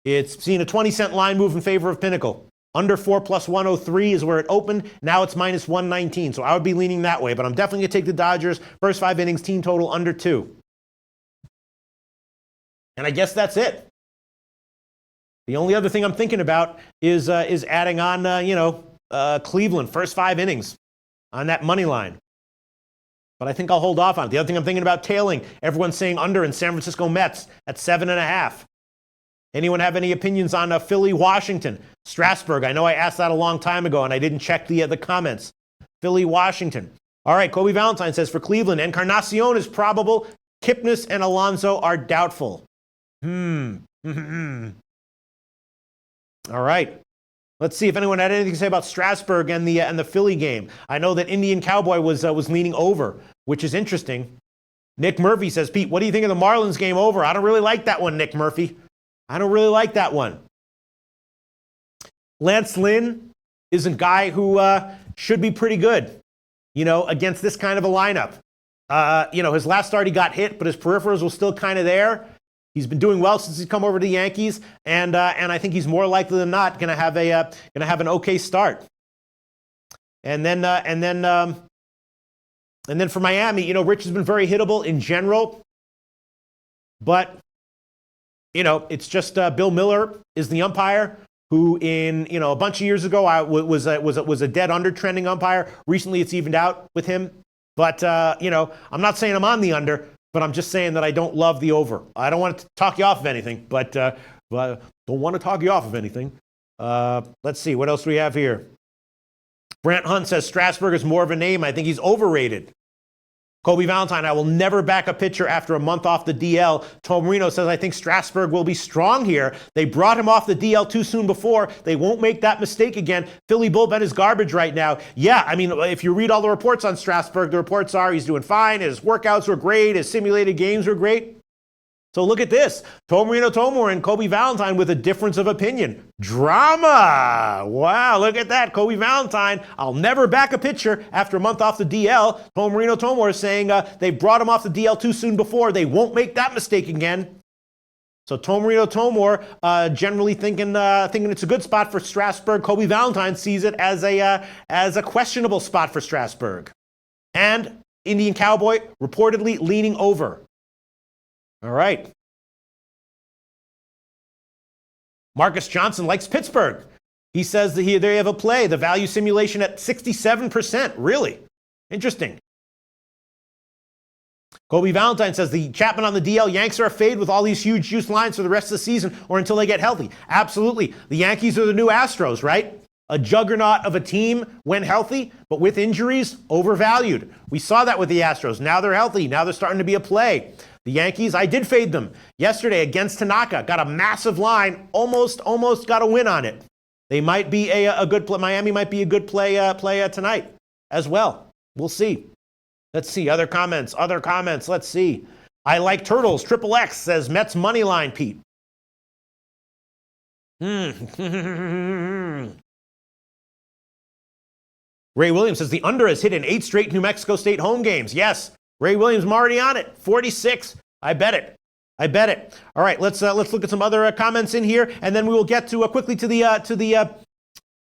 It's seen a 20-cent line move in favor of Pinnacle. Under 4 plus 103 is where it opened. Now it's minus 119. So I would be leaning that way. But I'm definitely going to take the Dodgers. First 5 innings, team total under 2. And I guess that's it. The only other thing I'm thinking about is adding on, Cleveland, first 5 innings on that money line. But I think I'll hold off on it. The other thing I'm thinking about tailing, everyone's saying under in San Francisco Mets at 7.5. Anyone have any opinions on Philly, Washington? Strasburg, I know I asked that a long time ago and I didn't check the comments. Philly, Washington. All right, Kobe Valentine says for Cleveland, Encarnacion is probable. Kipnis and Alonso are doubtful. All right. Let's see if anyone had anything to say about Strasburg and the Philly game. I know that Indian Cowboy was leaning over, which is interesting. Nick Murphy says, Pete, what do you think of the Marlins game over? I don't really like that one, Nick Murphy. I don't really like that one. Lance Lynn is a guy who should be pretty good, against this kind of a lineup. His last start he got hit, but his peripherals were still kind of there. He's been doing well since he's come over to the Yankees, and I think he's more likely than not going to have an okay start. And then for Miami, Rich has been very hittable in general, but it's just Bill Miller is the umpire who, in a bunch of years ago, was a dead under trending umpire. Recently, it's evened out with him, but I'm not saying I'm on the under. But I'm just saying that I don't love the over. I don't want to talk you off of anything, but don't want to talk you off of anything. Let's see, what else do we have here? Brant Hunt says Strasburg is more of a name. I think he's overrated. Kobe Valentine, I will never back a pitcher after a month off the DL. Tom Marino says, I think Strasburg will be strong here. They brought him off the DL too soon before. They won't make that mistake again. Philly bullpen is garbage right now. Yeah, I mean, if you read all the reports on Strasburg, the reports are he's doing fine. His workouts were great. His simulated games were great. So look at this. Tom Marino and Kobe Valentine with a difference of opinion. Drama. Wow, look at that. Kobe Valentine, I'll never back a pitcher after a month off the DL. Tom Marino is saying they brought him off the DL too soon before. They won't make that mistake again. So Tom Marino generally thinking it's a good spot for Strasburg. Kobe Valentine sees it as a questionable spot for Strasburg. And Indian Cowboy reportedly leaning over. All right. Marcus Johnson likes Pittsburgh. He says that they have a play, the value simulation at 67%. Really? Interesting. Kobe Valentine says the Chapman on the DL, Yanks are a fade with all these huge juice lines for the rest of the season or until they get healthy. Absolutely. The Yankees are the new Astros, right? A juggernaut of a team when healthy, but with injuries, overvalued. We saw that with the Astros. Now they're healthy. Now they're starting to be a play. The Yankees, I did fade them yesterday against Tanaka. Got a massive line, almost got a win on it. They might be a good play. Miami might be a good play tonight as well. We'll see. Let's see, other comments. Let's see. I like Turtles. Triple X says Mets money line, Pete. Ray Williams says the under has hit in 8 straight New Mexico State home games. Yes. Ray Williams, I'm already on it. 46. I bet it. All right, let's look at some other comments in here, and then we will get quickly to the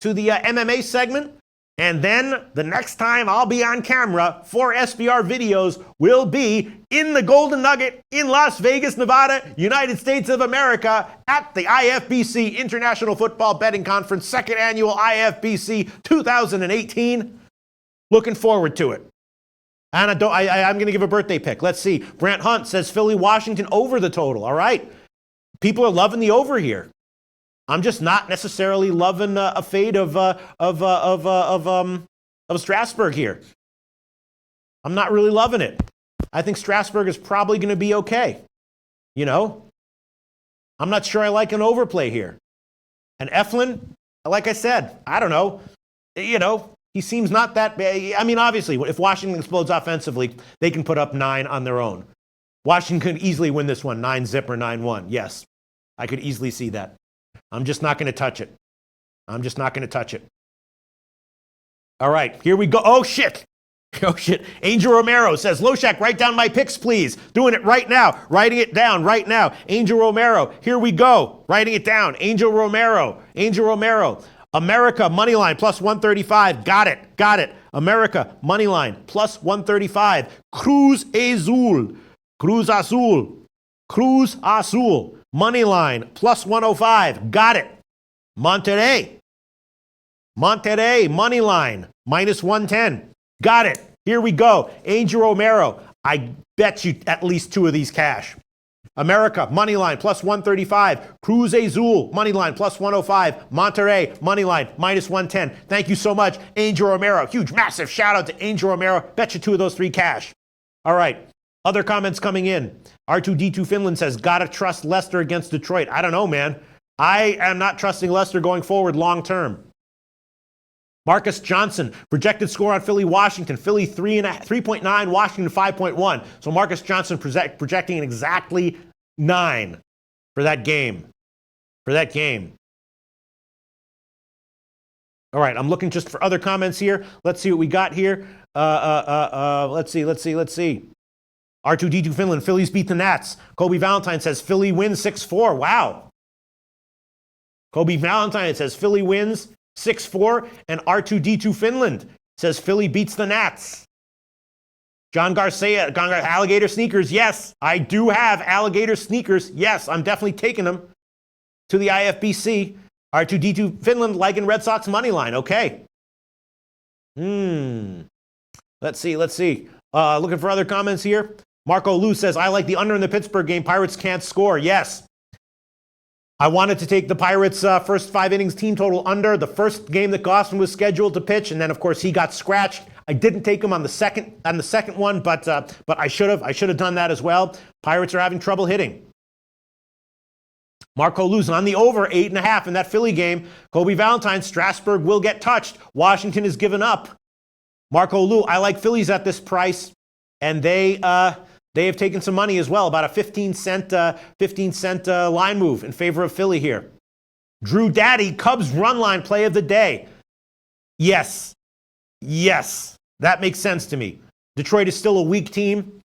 MMA segment. And then the next time I'll be on camera for SBR videos will be in the Golden Nugget in Las Vegas, Nevada, United States of America, at the IFBC International Football Betting Conference, 2nd annual IFBC 2018. Looking forward to it. And I'm going to give a birthday pick. Let's see. Brant Hunt says Philly, Washington over the total. All right. People are loving the over here. I'm just not necessarily loving a fade of Strasburg here. I'm not really loving it. I think Strasburg is probably going to be okay. I'm not sure I like an overplay here. And Eflin, like I said, I don't know. He seems not that bad. I mean, obviously, if Washington explodes offensively, they can put up 9 on their own. Washington could easily win this one, 9-zip or 9-1. Yes, I could easily see that. I'm just not going to touch it. All right, here we go. Oh, shit. Angel Romero says, Loshak, write down my picks, please. Doing it right now. Writing it down right now. Angel Romero, here we go. Writing it down. Angel Romero. America, money line, plus 135. Got it. America, money line, plus 135. Cruz Azul, money line, plus 105. Got it. Monterrey, money line, minus 110. Got it. Here we go. Angel Romero, I bet you at least 2 of these cash. America, money line, plus 135. Cruz Azul, money line, plus 105. Monterrey, money line, minus 110. Thank you so much, Angel Romero. Huge, massive shout out to Angel Romero. Bet you 2 of those 3 cash. All right. Other comments coming in. R2D2 Finland says, gotta trust Leicester against Detroit. I don't know, man. I am not trusting Leicester going forward long term. Marcus Johnson, projected score on Philly, Washington. Philly 3.9, Washington 5.1. So Marcus Johnson projecting exactly 9 for that game. All right, I'm looking just for other comments here. Let's see what we got here. Let's see. R2D2 Finland, Phillies beat the Nats. Kobe Valentine says Philly wins 6-4. Wow. Kobe Valentine says Philly wins 6-4. And R2D2 Finland says Philly beats the Nats. John Garcia, alligator sneakers. Yes, I do have alligator sneakers. Yes, I'm definitely taking them to the IFBC. R2D2 Finland liking Red Sox money line. Okay. Let's see. Looking for other comments here. Marco Lou says, I like the under in the Pittsburgh game. Pirates can't score. Yes. I wanted to take the Pirates' first 5 innings team total under. The first game that Gossman was scheduled to pitch, and then of course he got scratched. I didn't take him on the second one, but I should have. I should have done that as well. Pirates are having trouble hitting. Marco Luz on the over 8.5 in that Philly game. Kobe Valentine, Strasburg will get touched. Washington is given up. Marco Lou, I like Phillies at this price, and they have taken some money as well, about a 15-cent line move in favor of Philly here. Drew Daddy, Cubs run line play of the day. Yes, that makes sense to me. Detroit is still a weak team.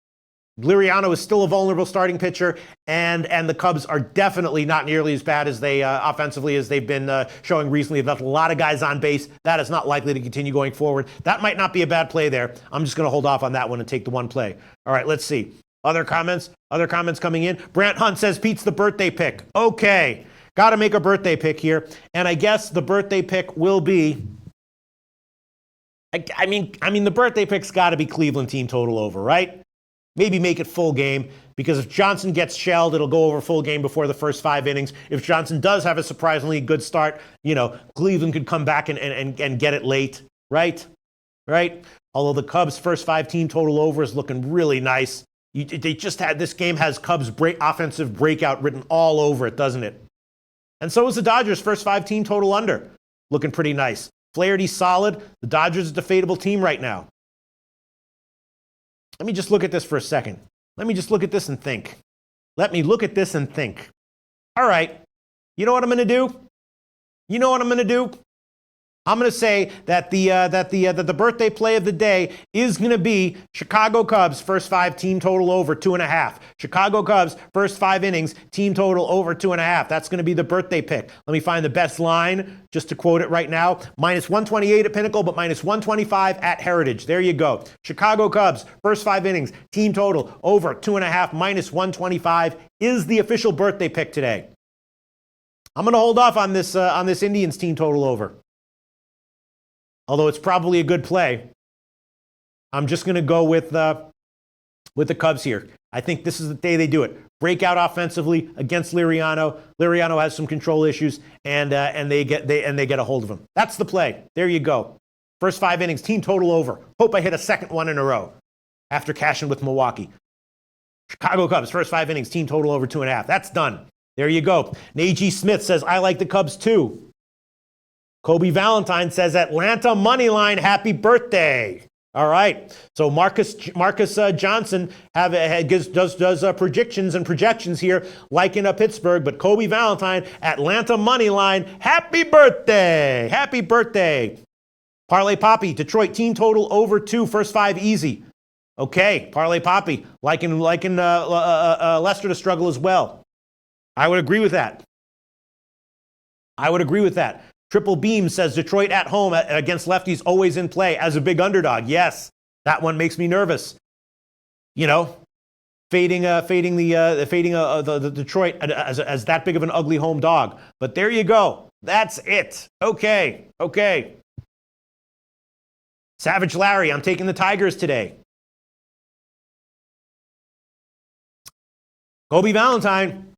Liriano is still a vulnerable starting pitcher, and the Cubs are definitely not nearly as bad as they offensively as they've been showing recently. They've left a lot of guys on base. That is not likely to continue going forward. That might not be a bad play there. I'm just going to hold off on that one and take the one play. All right, let's see. Other comments coming in. Brant Hunt says Pete's the birthday pick. Okay, got to make a birthday pick here, and I guess the birthday pick will be. I mean, the birthday pick's got to be Cleveland team total over, right? Maybe make it full game, because if Johnson gets shelled, it'll go over full game before the first 5 innings. If Johnson does have a surprisingly good start, Cleveland could come back and get it late, right? Although the Cubs' first 5 team total over is looking really nice. This game has Cubs offensive breakout written all over it, doesn't it? And so is the Dodgers' first 5 team total under. Looking pretty nice. Flaherty's solid. The Dodgers' a debatable team right now. Let me just look at this for a second. Let me just look at this and think. All right. You know what I'm going to do? I'm going to say that the birthday play of the day is going to be Chicago Cubs first 5 team total over 2.5. Chicago Cubs first 5 innings team total over 2.5. That's going to be the birthday pick. Let me find the best line, just to quote it right now. -128 at Pinnacle, but -125 at Heritage. There you go. Chicago Cubs first 5 innings team total over 2.5 -125 is the official birthday pick today. I'm going to hold off on this Indians team total over. Although it's probably a good play, I'm just going to go with the Cubs here. I think this is the day they do it. Breakout offensively against Liriano. Liriano has some control issues, and they get a hold of him. That's the play. There you go. First 5 innings, team total over. Hope I hit a second one in a row after cashing with Milwaukee. Chicago Cubs first 5 innings, team total over 2.5. That's done. There you go. Najee Smith says I like the Cubs too. Kobe Valentine says Atlanta money line, happy birthday. All right. So Marcus Johnson does predictions and projections here, liking up Pittsburgh, but Kobe Valentine, Atlanta money line, happy birthday. Happy birthday. Parlay Poppy, Detroit team total over 2, first 5 easy. Okay, Parlay Poppy, liking Leicester to struggle as well. I would agree with that. Triple Beam says Detroit at home against lefties always in play as a big underdog. Yes, that one makes me nervous. Fading the Detroit as that big of an ugly home dog. But there you go. That's it. Okay. Savage Larry, I'm taking the Tigers today. Kobe Valentine,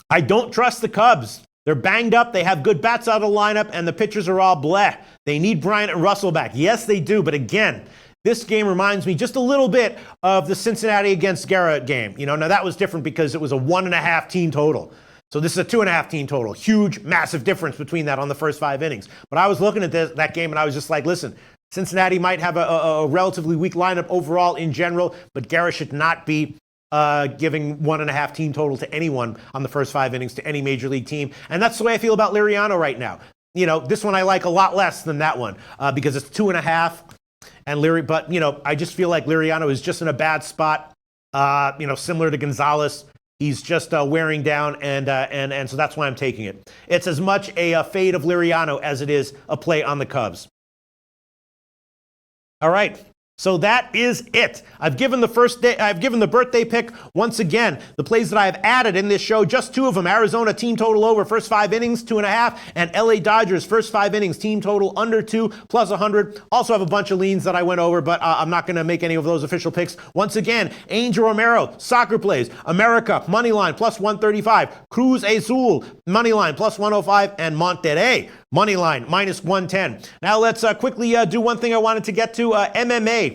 I don't trust the Cubs. They're banged up. They have good bats out of the lineup, and the pitchers are all bleh. They need Bryant and Russell back. Yes, they do. But again, this game reminds me just a little bit of the Cincinnati against Garrett game. Now that was different because it was a 1.5 team total. So this is a 2.5 team total. Huge, massive difference between that on the first 5 innings. But I was looking at that game and I was just like, listen, Cincinnati might have a relatively weak lineup overall in general, but Garrett should not be giving 1.5 team total to anyone on the first 5 innings to any major league team. And that's the way I feel about Liriano right now. You know, this one I like a lot less than that one because it's 2.5. And but you know, I just feel like Liriano is just in a bad spot. You know, similar to Gonzalez. He's just wearing down, and so that's why I'm taking it. It's as much a fade of Liriano as it is a play on the Cubs. All right. So that is it. I've given the birthday pick once again. The plays that I've added in this show, just 2 of them. Arizona team total over first 5 innings, 2.5, and LA Dodgers first 5 innings team total under 2 plus 100. Also have a bunch of leans that I went over, but I'm not going to make any of those official picks. Once again, Angel Romero, soccer plays, America money line plus 135, Cruz Azul money line plus 105, and Monterrey money line minus 110. Now let's quickly do one thing I wanted to get to, MMA.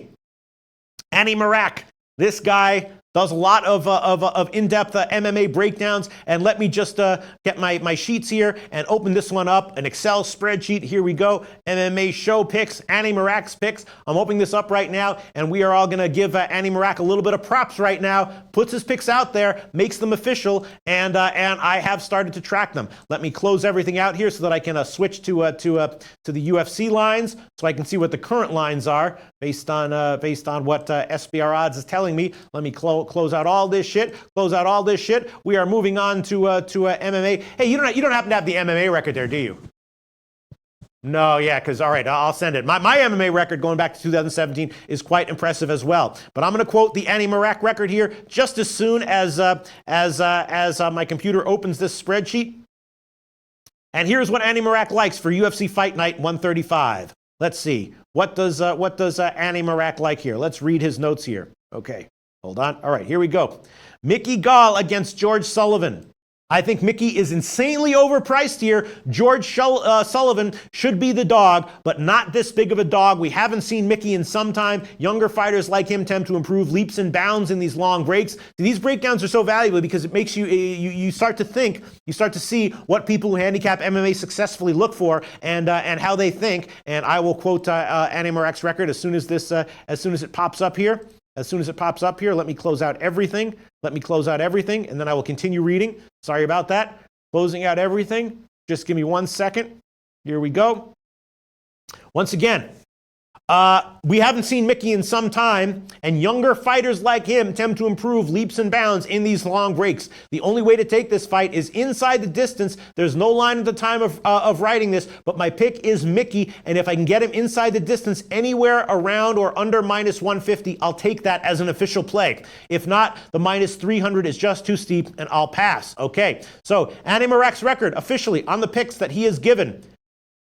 Annie Marak, this guy does a lot of in-depth MMA breakdowns. And let me just get my sheets here and open this one up, an Excel spreadsheet. Here we go. MMA show picks, Annie Marak's picks. I'm opening this up right now, and we are all going to give Annie Marak a little bit of props right now. Puts his picks out there, makes them official, and I have started to track them. Let me close everything out here so that I can switch to the UFC lines, so I can see what the current lines are based on what SBR Odds is telling me. Let me close out all this shit. We are moving on to MMA. Hey, you don't happen to have the MMA record there, do you? No, yeah, because, all right, I'll send it. My MMA record going back to 2017 is quite impressive as well. But I'm going to quote the Annie Marak record here just as soon as my computer opens this spreadsheet. And here's what Annie Marak likes for UFC Fight Night 135. Let's see. What does Annie Marak like here? Let's read his notes here. Okay, hold on. All right, here we go. Mickey Gall against George Sullivan. I think Mickey is insanely overpriced here. George Sullivan should be the dog, but not this big of a dog. We haven't seen Mickey in some time. Younger fighters like him tend to improve leaps and bounds in these long breaks. These breakdowns are so valuable because it makes you start to think, you start to see what people who handicap MMA successfully look for and how they think. And I will quote Annie Marak's record as soon as it pops up here. Let me close out everything. And then I will continue reading. Sorry about that. Closing out everything. Just give me 1 second. Here we go. Once again, we haven't seen Mickey in some time, and younger fighters like him tend to improve leaps and bounds in these long breaks. The only way to take this fight is inside the distance. There's no line at the time of writing this, but my pick is Mickey, and if I can get him inside the distance anywhere around or under minus 150, I'll take that as an official play. If not, the minus 300 is just too steep, and I'll pass. Okay, so Annie Marak's record officially on the picks that he has given.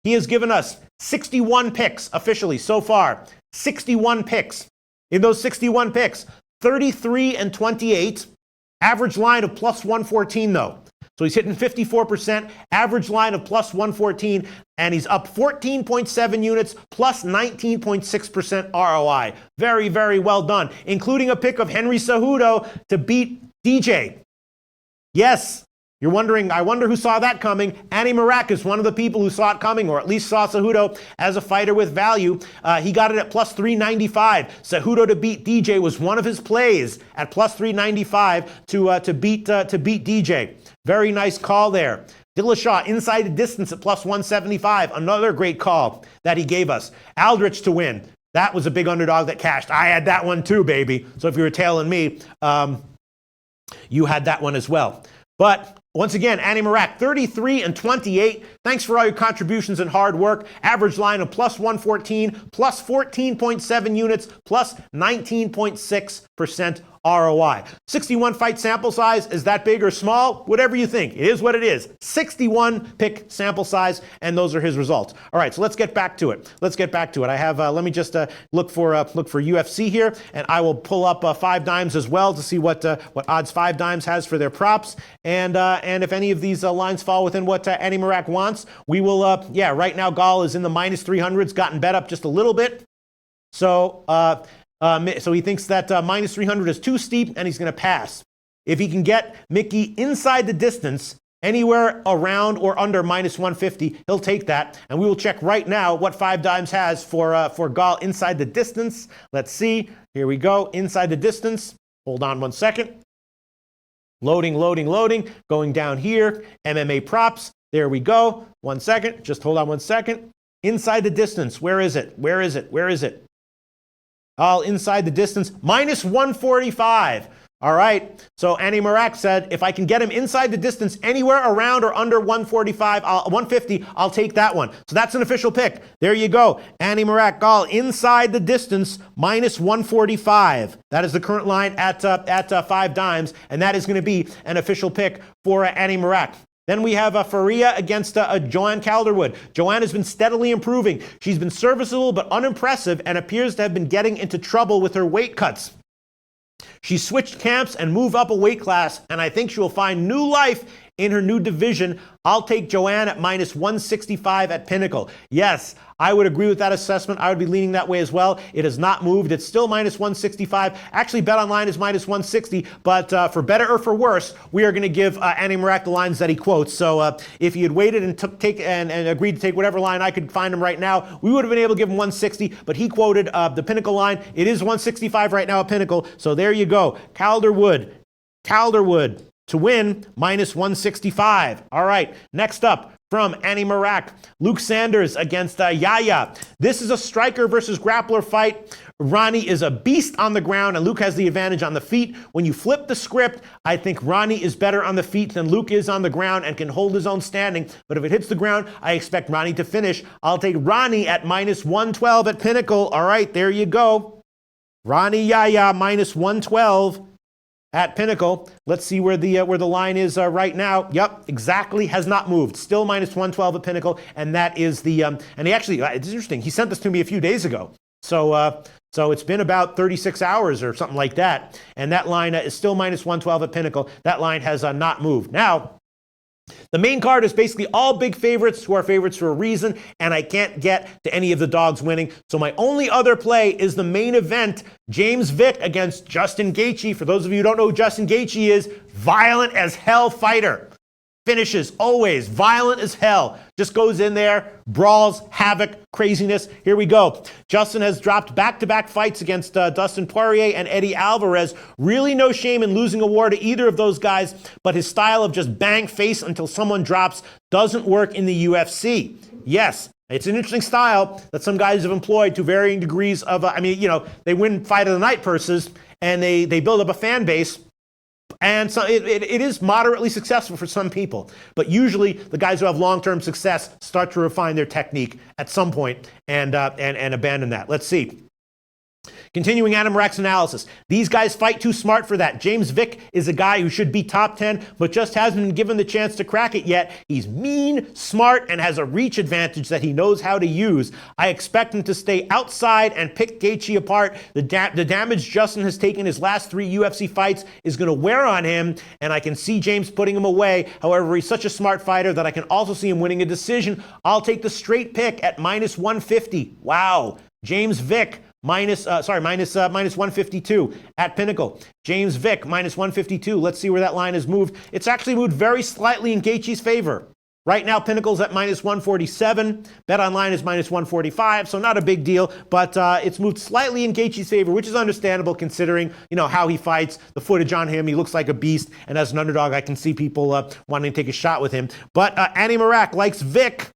He has given us 61 picks officially so far. 61 picks. In those 61 picks, 33 and 28. Average line of plus 114 though. So he's hitting 54%, average line of plus 114, and he's up 14.7 units, plus 19.6% ROI. Very, very well done, including a pick of Henry Cejudo to beat DJ. Yes. You're wondering, I wonder who saw that coming. Annie Marak is one of the people who saw it coming, or at least saw Cejudo as a fighter with value. He got it at plus 395. Cejudo to beat DJ was one of his plays at plus 395 to beat DJ. Very nice call there. Dillashaw inside the distance at plus 175. Another great call that he gave us. Aldrich to win. That was a big underdog that cashed. I had that one too, baby. So if you were tailing me, you had that one as well. But once again, Annie Marak, 33 and 28. Thanks for all your contributions and hard work. Average line of plus 114, plus 14.7 units, plus 19.6% ROI. 61 fight sample size, is that big or small? Whatever you think. It is what it is. 61 pick sample size, and those are his results. All right, so let's get back to it. I have, let me just look for UFC here, and I will pull up 5 Dimes as well to see what odds 5 Dimes has for their props. And if any of these lines fall within what Annie Marak wants, we will, right now Gall is in the minus 300s, gotten bet up just a little bit. So he thinks that minus 300 is too steep, and he's going to pass. If he can get Mickey inside the distance anywhere around or under minus 150, he'll take that. And we will check right now what 5 Dimes has for Gall inside the distance. Let's see. Here we go. Inside the distance. Hold on one second. Loading, loading, loading. Going down here. MMA props. There we go. 1 second. Just hold on 1 second. Inside the distance. Where is it? Where is it? Where is it? All inside the distance. Minus 145. All right. So Annie Marak said, if I can get him inside the distance anywhere around or under 150, I'll take that one. So that's an official pick. There you go. Annie Marak Gall inside the distance, minus 145. That is the current line at 5 Dimes, and that is going to be an official pick for Annie Marak. Then we have Faria against Joanne Calderwood. Joanne has been steadily improving. She's been serviceable but unimpressive and appears to have been getting into trouble with her weight cuts. She switched camps and moved up a weight class, and I think she will find new life in her new division. I'll take Joanne at minus 165 at Pinnacle. Yes, I would agree with that assessment. I would be leaning that way as well. It has not moved. It's still minus 165. Actually, BetOnline is minus 160, but for better or for worse, we are going to give Annie Marak the lines that he quotes. So if he had waited and agreed to take whatever line I could find him right now, we would have been able to give him 160, but he quoted the Pinnacle line. It is 165 right now at Pinnacle, so there you go. Calderwood to win, minus 165. All right, next up from Annie Marak, Luke Sanders against Yaya. This is a striker versus grappler fight. Ronnie is a beast on the ground, and Luke has the advantage on the feet. When you flip the script, I think Ronnie is better on the feet than Luke is on the ground and can hold his own standing. But if it hits the ground, I expect Ronnie to finish. I'll take Ronnie at minus 112 at Pinnacle. All right, there you go. Ronnie Yaya minus 112. At Pinnacle. Let's see where the line is right now. Yep, exactly, has not moved. Still minus 112 at Pinnacle, and that is the and he actually, it's interesting. He sent this to me a few days ago, so it's been about 36 hours or something like that, and that line is still minus 112 at Pinnacle. That line has not moved. Now, the main card is basically all big favorites who are favorites for a reason, and I can't get to any of the dogs winning. So my only other play is the main event, James Vick against Justin Gaethje. For those of you who don't know who Justin Gaethje is, violent as hell fighter. Finishes always violent as hell. Just goes in there, brawls, havoc, craziness. Here we go. Justin has dropped back-to-back fights against Dustin Poirier and Eddie Alvarez. Really no shame in losing a war to either of those guys, but his style of just bang face until someone drops doesn't work in the UFC. Yes, it's an interesting style that some guys have employed to varying degrees of, they win fight of the night purses and they build up a fan base. And so it is moderately successful for some people. But usually the guys who have long-term success start to refine their technique at some point and abandon that. Let's see. Continuing Annie Marak's analysis. These guys fight too smart for that. James Vick is a guy who should be top 10, but just hasn't been given the chance to crack it yet. He's mean, smart, and has a reach advantage that he knows how to use. I expect him to stay outside and pick Gaethje apart. The damage Justin has taken his last 3 UFC fights is going to wear on him, and I can see James putting him away. However, he's such a smart fighter that I can also see him winning a decision. I'll take the straight pick at minus 150. Wow. James Vick. Minus 152 at Pinnacle. James Vick, minus 152. Let's see where that line has moved. It's actually moved very slightly in Gaethje's favor. Right now, Pinnacle's at minus 147. BetOnline is minus 145, so not a big deal, but it's moved slightly in Gaethje's favor, which is understandable considering, how he fights, the footage on him. He looks like a beast, and as an underdog, I can see people wanting to take a shot with him. But Annie Marak likes Vick.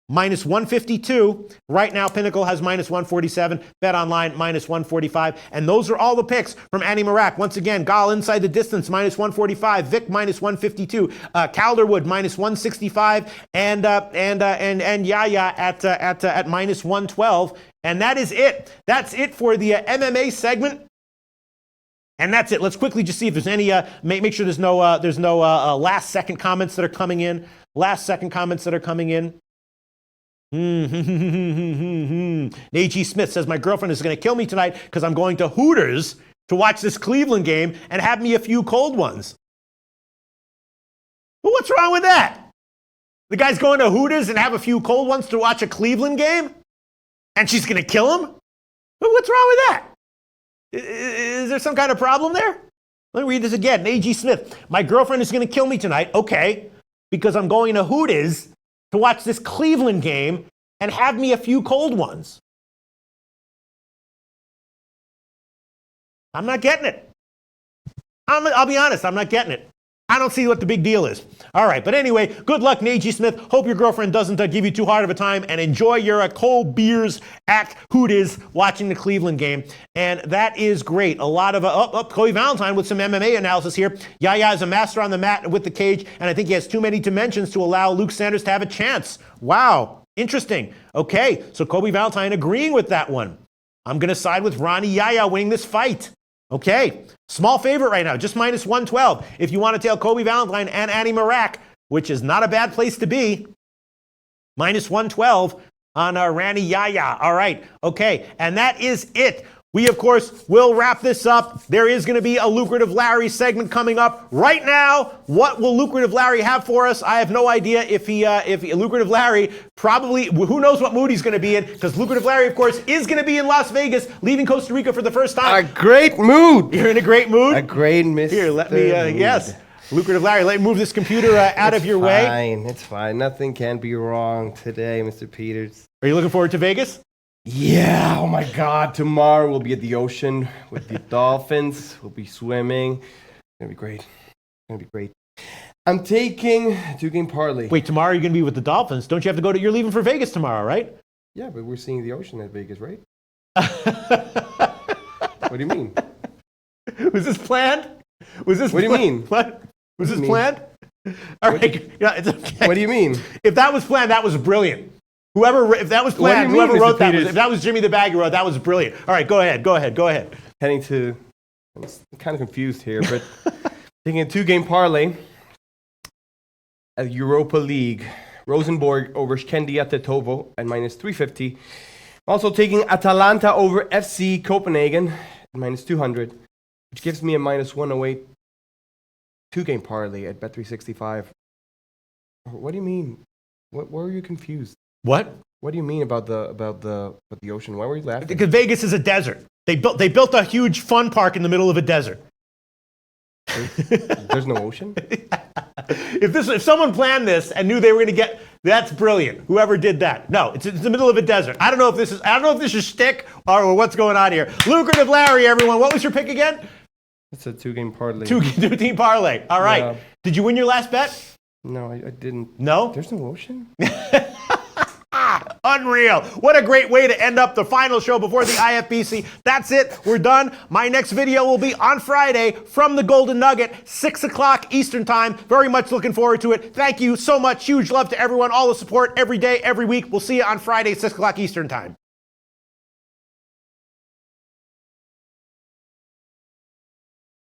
Minus 152. Right now, Pinnacle has minus 147. BetOnline, minus 145. And those are all the picks from Annie Marak. Once again, Gall inside the distance, minus 145. Vick, minus 152. Calderwood, minus 165. And Yaya at minus 112. And that is it. That's it for the MMA segment. And that's it. Let's quickly just see if there's any, make sure there's no last second comments that are coming in. Nate G. Smith says, my girlfriend is going to kill me tonight because I'm going to Hooters to watch this Cleveland game and have me a few cold ones. Well, what's wrong with that? The guy's going to Hooters and have a few cold ones to watch a Cleveland game? And she's going to kill him? Well, what's wrong with that? Is there some kind of problem there? Let me read this again. Nate G. Smith, my girlfriend is going to kill me tonight. Okay. because I'm going to Hooters to watch this Cleveland game and have me a few cold ones. I'm not getting it. I'll be honest, I'm not getting it. I don't see what the big deal is. All right, but anyway, good luck, Najee Smith. Hope your girlfriend doesn't give you too hard of a time, and enjoy your cold beers at Hooters watching the Cleveland game. And that is great. A lot of Cody Valentine with some MMA analysis here. Yaya is a master on the mat with the cage, and I think he has too many dimensions to allow Luke Sanders to have a chance. Wow, interesting. Okay, so Kobe Valentine agreeing with that one. I'm going to side with Ronnie Yaya winning this fight. Okay, small favorite right now, just minus 112. If you want to tail Kobe Valentine and Annie Marak, which is not a bad place to be, minus 112 on Randy Yaya. All right, okay, and that is it. We, of course, will wrap this up. There is going to be a Lucrative Larry segment coming up right now. What will Lucrative Larry have for us? I have no idea. If Lucrative Larry probably, who knows what mood he's going to be in, because Lucrative Larry, of course, is going to be in Las Vegas, leaving Costa Rica for the first time. A great mood. You're in a great mood? A great Mr. Here, let me, yes. Lucrative Larry, let me move this computer out of your way. It's fine. Nothing can be wrong today, Mr. Peters. Are you looking forward to Vegas? Yeah, oh my God. Tomorrow we'll be at the ocean with the dolphins. We'll be swimming. It's going to be great. It's going to be great. I'm taking a 2-game parlay. Wait, tomorrow you're going to be with the Dolphins. Don't you have to go to, you're leaving for Vegas tomorrow, right? Yeah, but we're seeing the ocean at Vegas, right? What do you mean? Was this planned? What do you mean? What? Was this planned? All right. Yeah, it's okay. What do you mean? If that was planned, that was brilliant. If that was planned, whoever wrote that, if that was Jimmy the Bag who wrote, that was brilliant. All right, go ahead. Heading to, I'm kind of confused here, but taking a 2-game parlay at Europa League. Rosenborg over Skendia Tetovo at minus 350. Also taking Atalanta over FC Copenhagen at minus 200, which gives me a minus 108 2-game parlay at Bet365. What do you mean? Why are you confused? What? What do you mean about the ocean? Why were you laughing? Because Vegas is a desert. They built a huge fun park in the middle of a desert. There's no ocean? If someone planned this and knew they were going to get, that's brilliant. Whoever did that. No, it's the middle of a desert. I don't know if this is shtick or what's going on here. Lucrative Larry, everyone. What was your pick again? It's a 2-game parlay. Two-team parlay. All right. Yeah. Did you win your last bet? No, I didn't. No? There's no ocean? Unreal. What a great way to end up the final show before the IFBC. That's it. We're done. My next video will be on Friday from the Golden Nugget, 6 o'clock Eastern Time. Very much looking forward to it. Thank you so much. Huge love to everyone. All the support every day, every week. We'll see you on Friday, 6 o'clock Eastern Time.